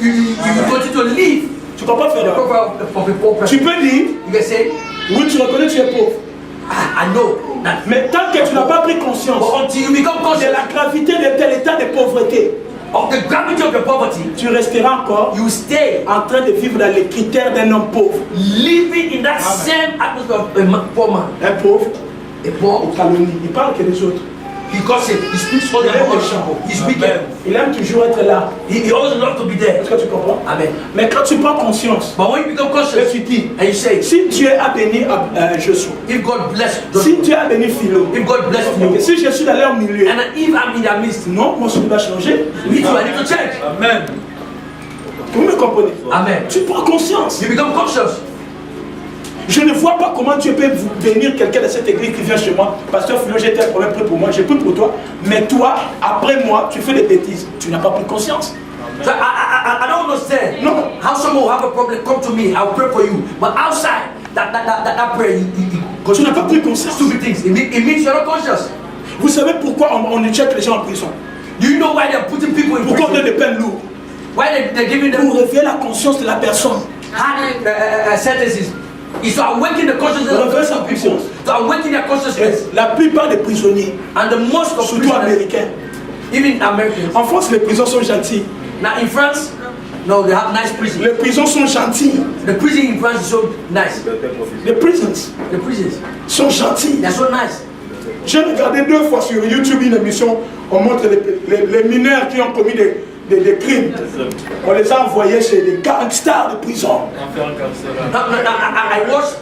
continue to live Tu comprends, the frère? profile of a poor person. Tu peux dire, You can say, oui, tu reconnais que tu es pauvre. I know that. Mais tant que tu n'as pas pris conscience But until you become de conscious la gravité de tel état de pauvreté, of the gravity of your poverty, tu resteras encore you stay en train de vivre dans les critères d'un homme pauvre. living in that same atmosphere of a poor man. Un pauvre, A poor, il calomnie, il parle que des autres. he gossips, he speaks all the Il aime other les gens. people. He's wicked. Il aime toujours être là. He always loves to be there. Est-ce que tu comprends? Amen. Mais quand tu prends conscience, But when you become et conscious tu dis, and you say, si Dieu a béni Joshua, if God bless si Joshua, Dieu a béni Philo, if God bless ok, you, si je suis dans leur milieu, and if I'm in their midst, non, mon souhait va changer. me too, I need to change. Amen. Vous me comprenez? Amen. Tu prends conscience. You become conscious. Je ne vois pas comment Dieu peut bénir quelqu'un de cette église qui vient chez moi. Pasteur Philo, j'ai un problème, prie pour moi, j'ai pris pour toi. Mais toi, après moi, tu fais des bêtises. Tu n'as pas pris conscience. So I don't understand No. how someone will have a problem, come to me, I'll pray for you. But outside that prayer, you Tu n'as pas pris conscience. stupid things. It means you're not conscious. Vous savez pourquoi on check les gens en prison? Do you know why they're putting people in Pourquoi on donne prison? des peines lourdes? Why they're giving them Pour réveiller la conscience de la personne. hard sentences? It's to awaken the consciousness of Reverse some people. To awaken their consciousness. La plupart des prisonniers, And the most of surtout prisoners, américains, even Americans. en France, les prisons sont gentilles. Now in France, no, they have nice prisons. Les prisons sont gentilles. The prison in France is so nice. Les prisons The prisons, sont gentilles. they're so nice. J'ai regardé 2 fois sur YouTube une émission, on montre les mineurs qui ont commis des crimes. On les a envoyés chez des gangsters de prison.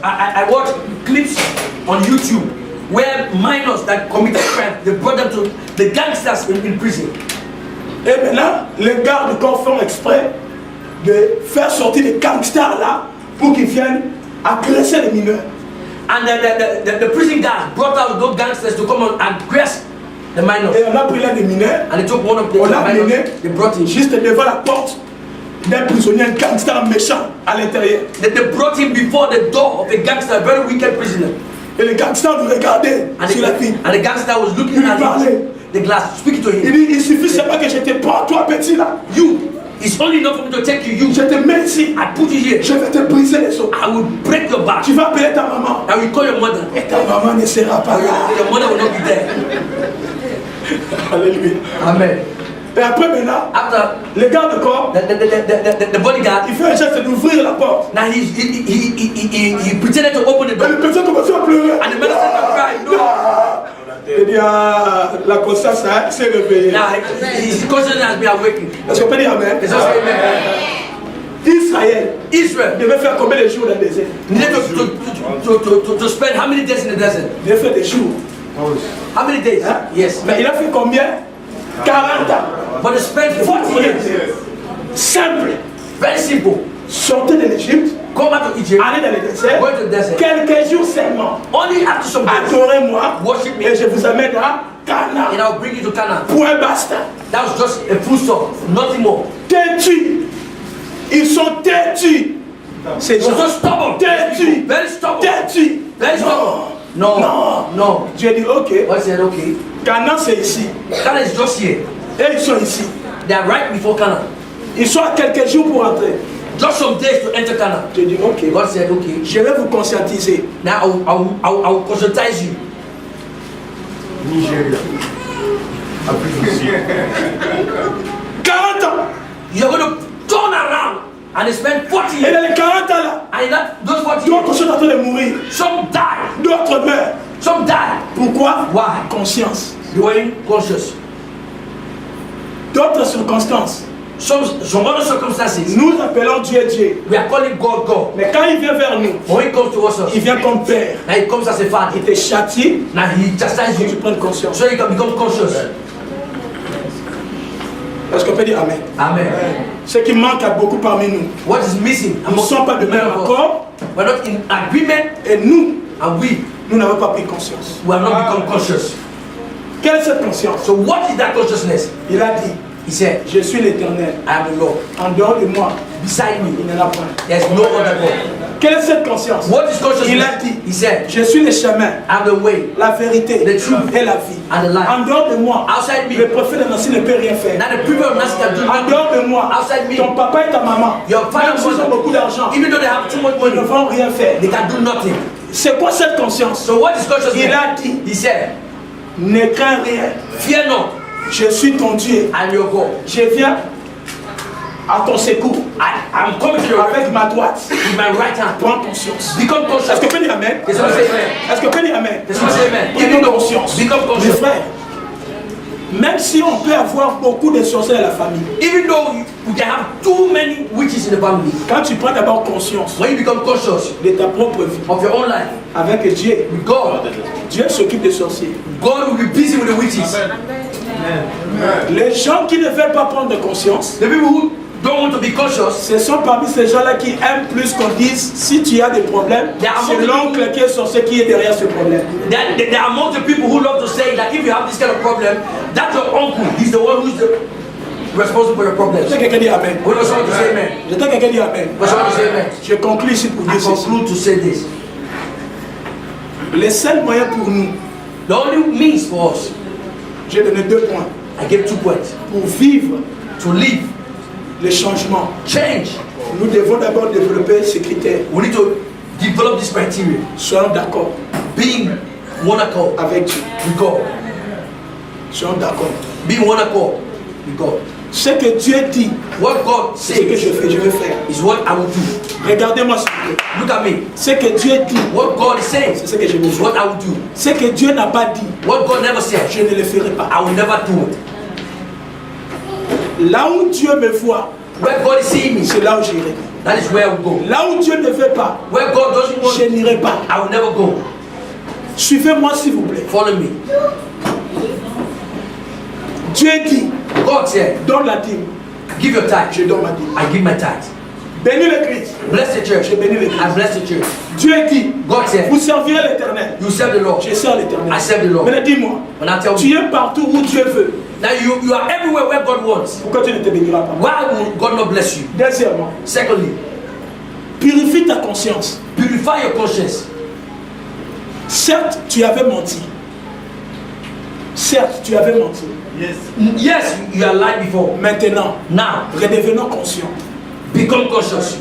I watch clips on YouTube where minors that committed crime, they brought them to the gangsters in prison. Et maintenant, les gardes corps font exprès de faire sortir les gangsters là pour qu'ils viennent agresser les mineurs. And the prison guards brought out those gangsters to come and aggress the minors. Et on a pris l'un des mineurs, And they took one of the on l'a minors, mené they brought him. juste devant la porte d'un prisonnier, un gangster méchant à l'intérieur. They brought him before the door of a gangster, a very wicked prisoner. Et le gangster nous regardait sur la fille. And the gangster was looking Il lui at parlait. the glass, speaking to Il him. dit, il suffit seulement que je te prends, toi petit là. You, it's only enough for me to take you. Je te mets ici. I put you here. Je vais te briser les os. I will break your back. Tu vas appeler ta maman. I will call your mother. Et ta maman ne sera pas là. Your mother will not be there. Alléluia. Amen. Et après maintenant, After le garde corps, the bodyguard, il fait un geste d'ouvrir la porte. now he pretended to open the Et door. le personne commence à pleurer. And the man started crying. No. Il dit, ah, la conscience s'est réveillée. Now his conscience has been awakened. Est-ce qu'on peut dire Amen? It's also amen. Israël Israel devait faire combien de jours dans le désert? needed to spend how many days in the desert? Il devait faire des jours. How many days? Hein? Yes. Mais il a fait combien? 40 ans. But they spent 40 years. Simple. Very simple. Sortez de l'Égypte, Come out to Egypt. allez dans le désert. Go to the desert. Quelques jours seulement. Only after some days. Adorez-moi. Worship me. Et je vous amène à Canaan. And I'll bring you to Canaan. Point basta. That was just a full stop. Nothing more. Têtus. Ils sont têtus. Ces It was gens. so stubborn. Têtus. Very stubborn. Têtus. Very stubborn. No. Non. No. Dieu dit, ok. God said, okay. Canaan, c'est ici. Canaan is just here. Et ils sont ici. They are right before Canaan. Ils sont à quelques jours pour entrer. Just some days to enter Canaan. Dieu dit, ok. God said, okay. Je vais vous conscientiser. Now I will conscientize you. Nigeria. 40 ans. You're going to turn around and spend 40 Et years. dans les 40 ans là, And in those 40 d'autres years, sont en train de mourir. some die. D'autres meurent. Some die. Pourquoi? Why? Conscience. They were unconscious. D'autres circonstances. Some other circumstances, Nous appelons Dieu Dieu. we are calling God God. Mais quand il vient vers nous, When he comes to us, il vient comme Père. now he comes as a father. Il te châtie Now he chastises et tu you prends conscience. so you can become conscious. Est-ce qu'on peut dire Amen? Amen. Ce qui manque à beaucoup parmi nous. What is missing? Nous ne sommes pas de même accord We're not in agreement, et nous, and nous n'avons pas pris conscience. we have not become conscious. Quelle est cette conscience? So what is that consciousness? Il a dit, He said, je suis l'Éternel. I am the Lord. En dehors de moi, Beside il me, n'y en a point. there's no other God. Quelle est cette conscience? What is consciousness? Il a dit, He said, je suis le chemin, I'm the way, la vérité The truth et la vie. and the life. En dehors de moi, Outside le me, prophète de Nancy ne peut rien faire. now the people of Nancy can do En nothing. dehors de moi, Outside me, ton papa et ta maman, your father même s'ils ont and beaucoup mother, d'argent, even though they have too much ils ne money, vont rien faire. they can do nothing. C'est quoi cette conscience? So what is consciousness? Il a dit, He said, ne crains rien. fear not, Je suis ton Dieu. I'm your God. Je viens à ton secours I'm coming to your avec ma droite. with my right hand. Prends conscience. Become conscious. Est-ce que peut dire Amen? Yes, I say amen. Est-ce que peut dire Amen? Yes, I say amen. Prenons Even though, conscience. become Mes conscious. frères, même si on peut avoir beaucoup de sorciers dans la famille, Even though you can have too many witches in the family, quand tu prends d'abord conscience when you become conscious de ta propre vie of your own life avec Dieu, with God, Dieu s'occupe des sorciers. God will be busy with the witches. Les gens qui ne veulent pas prendre conscience, The people who don't want to be conscious, ce sont parmi ces gens-là qui aiment plus qu'on dise si tu as des problèmes, c'est l'oncle qui est sorcier qui est derrière ce problème. there are among the people who love to say that if you have this kind of problem, that's your uncle. He's the one who's responsible for your problems. J'entends quelqu'un dire Amen. We don't want to say amen. J'entends quelqu'un dire Amen. We don't want to say amen. Je conclue ici pour I dire ceci. conclude to say this. Les seuls moyens pour nous, The only means for us, j'ai donné 2 points, I gave 2 points. pour vivre To live, les changements. change, Nous devons d'abord développer ces critères. we need to develop this criteria. Soyons d'accord Being one accord avec Dieu. with God. Soyons d'accord. Being one accord with God. Ce que Dieu dit, What God c'est ce que says je vais faire. is what I will do. Regardez-moi s'il vous plaît. Look at me. Ce que Dieu dit, What God is saying c'est ce que je vais is what faire. I will do. Ce que Dieu n'a pas dit, What God never said, je ne le ferai pas. I will never do it. Là où Dieu me voit, Where God is seeing me, c'est là où j'irai. that is where I will go. Là où Dieu ne veut pas, Where God doesn't want je me, n'irai pas. I will never go. Suivez-moi s'il vous plaît. Follow me. Dieu dit, God said, donne la dîme. give your tithe. Je donne ma dîme. I give my tithe. Bénis l'église. Bless the church. Je bénis l'église. I bless the church. Dieu dit, God said, vous servirez l'éternel. you serve the Lord. Je sers l'éternel. I serve the Lord. Maintenant dis-moi, When I tell tu you, es partout où Dieu veut. now you are everywhere where God wants. Pourquoi tu ne te béniras pas? Why will God not bless you? Deuxièmement, Secondly, purifie ta conscience. purify your conscience. Certes, tu avais menti. Certes, tu avais menti. Yes. Yes, you are lied before. Maintenant, Now, redevenons conscients. become conscious.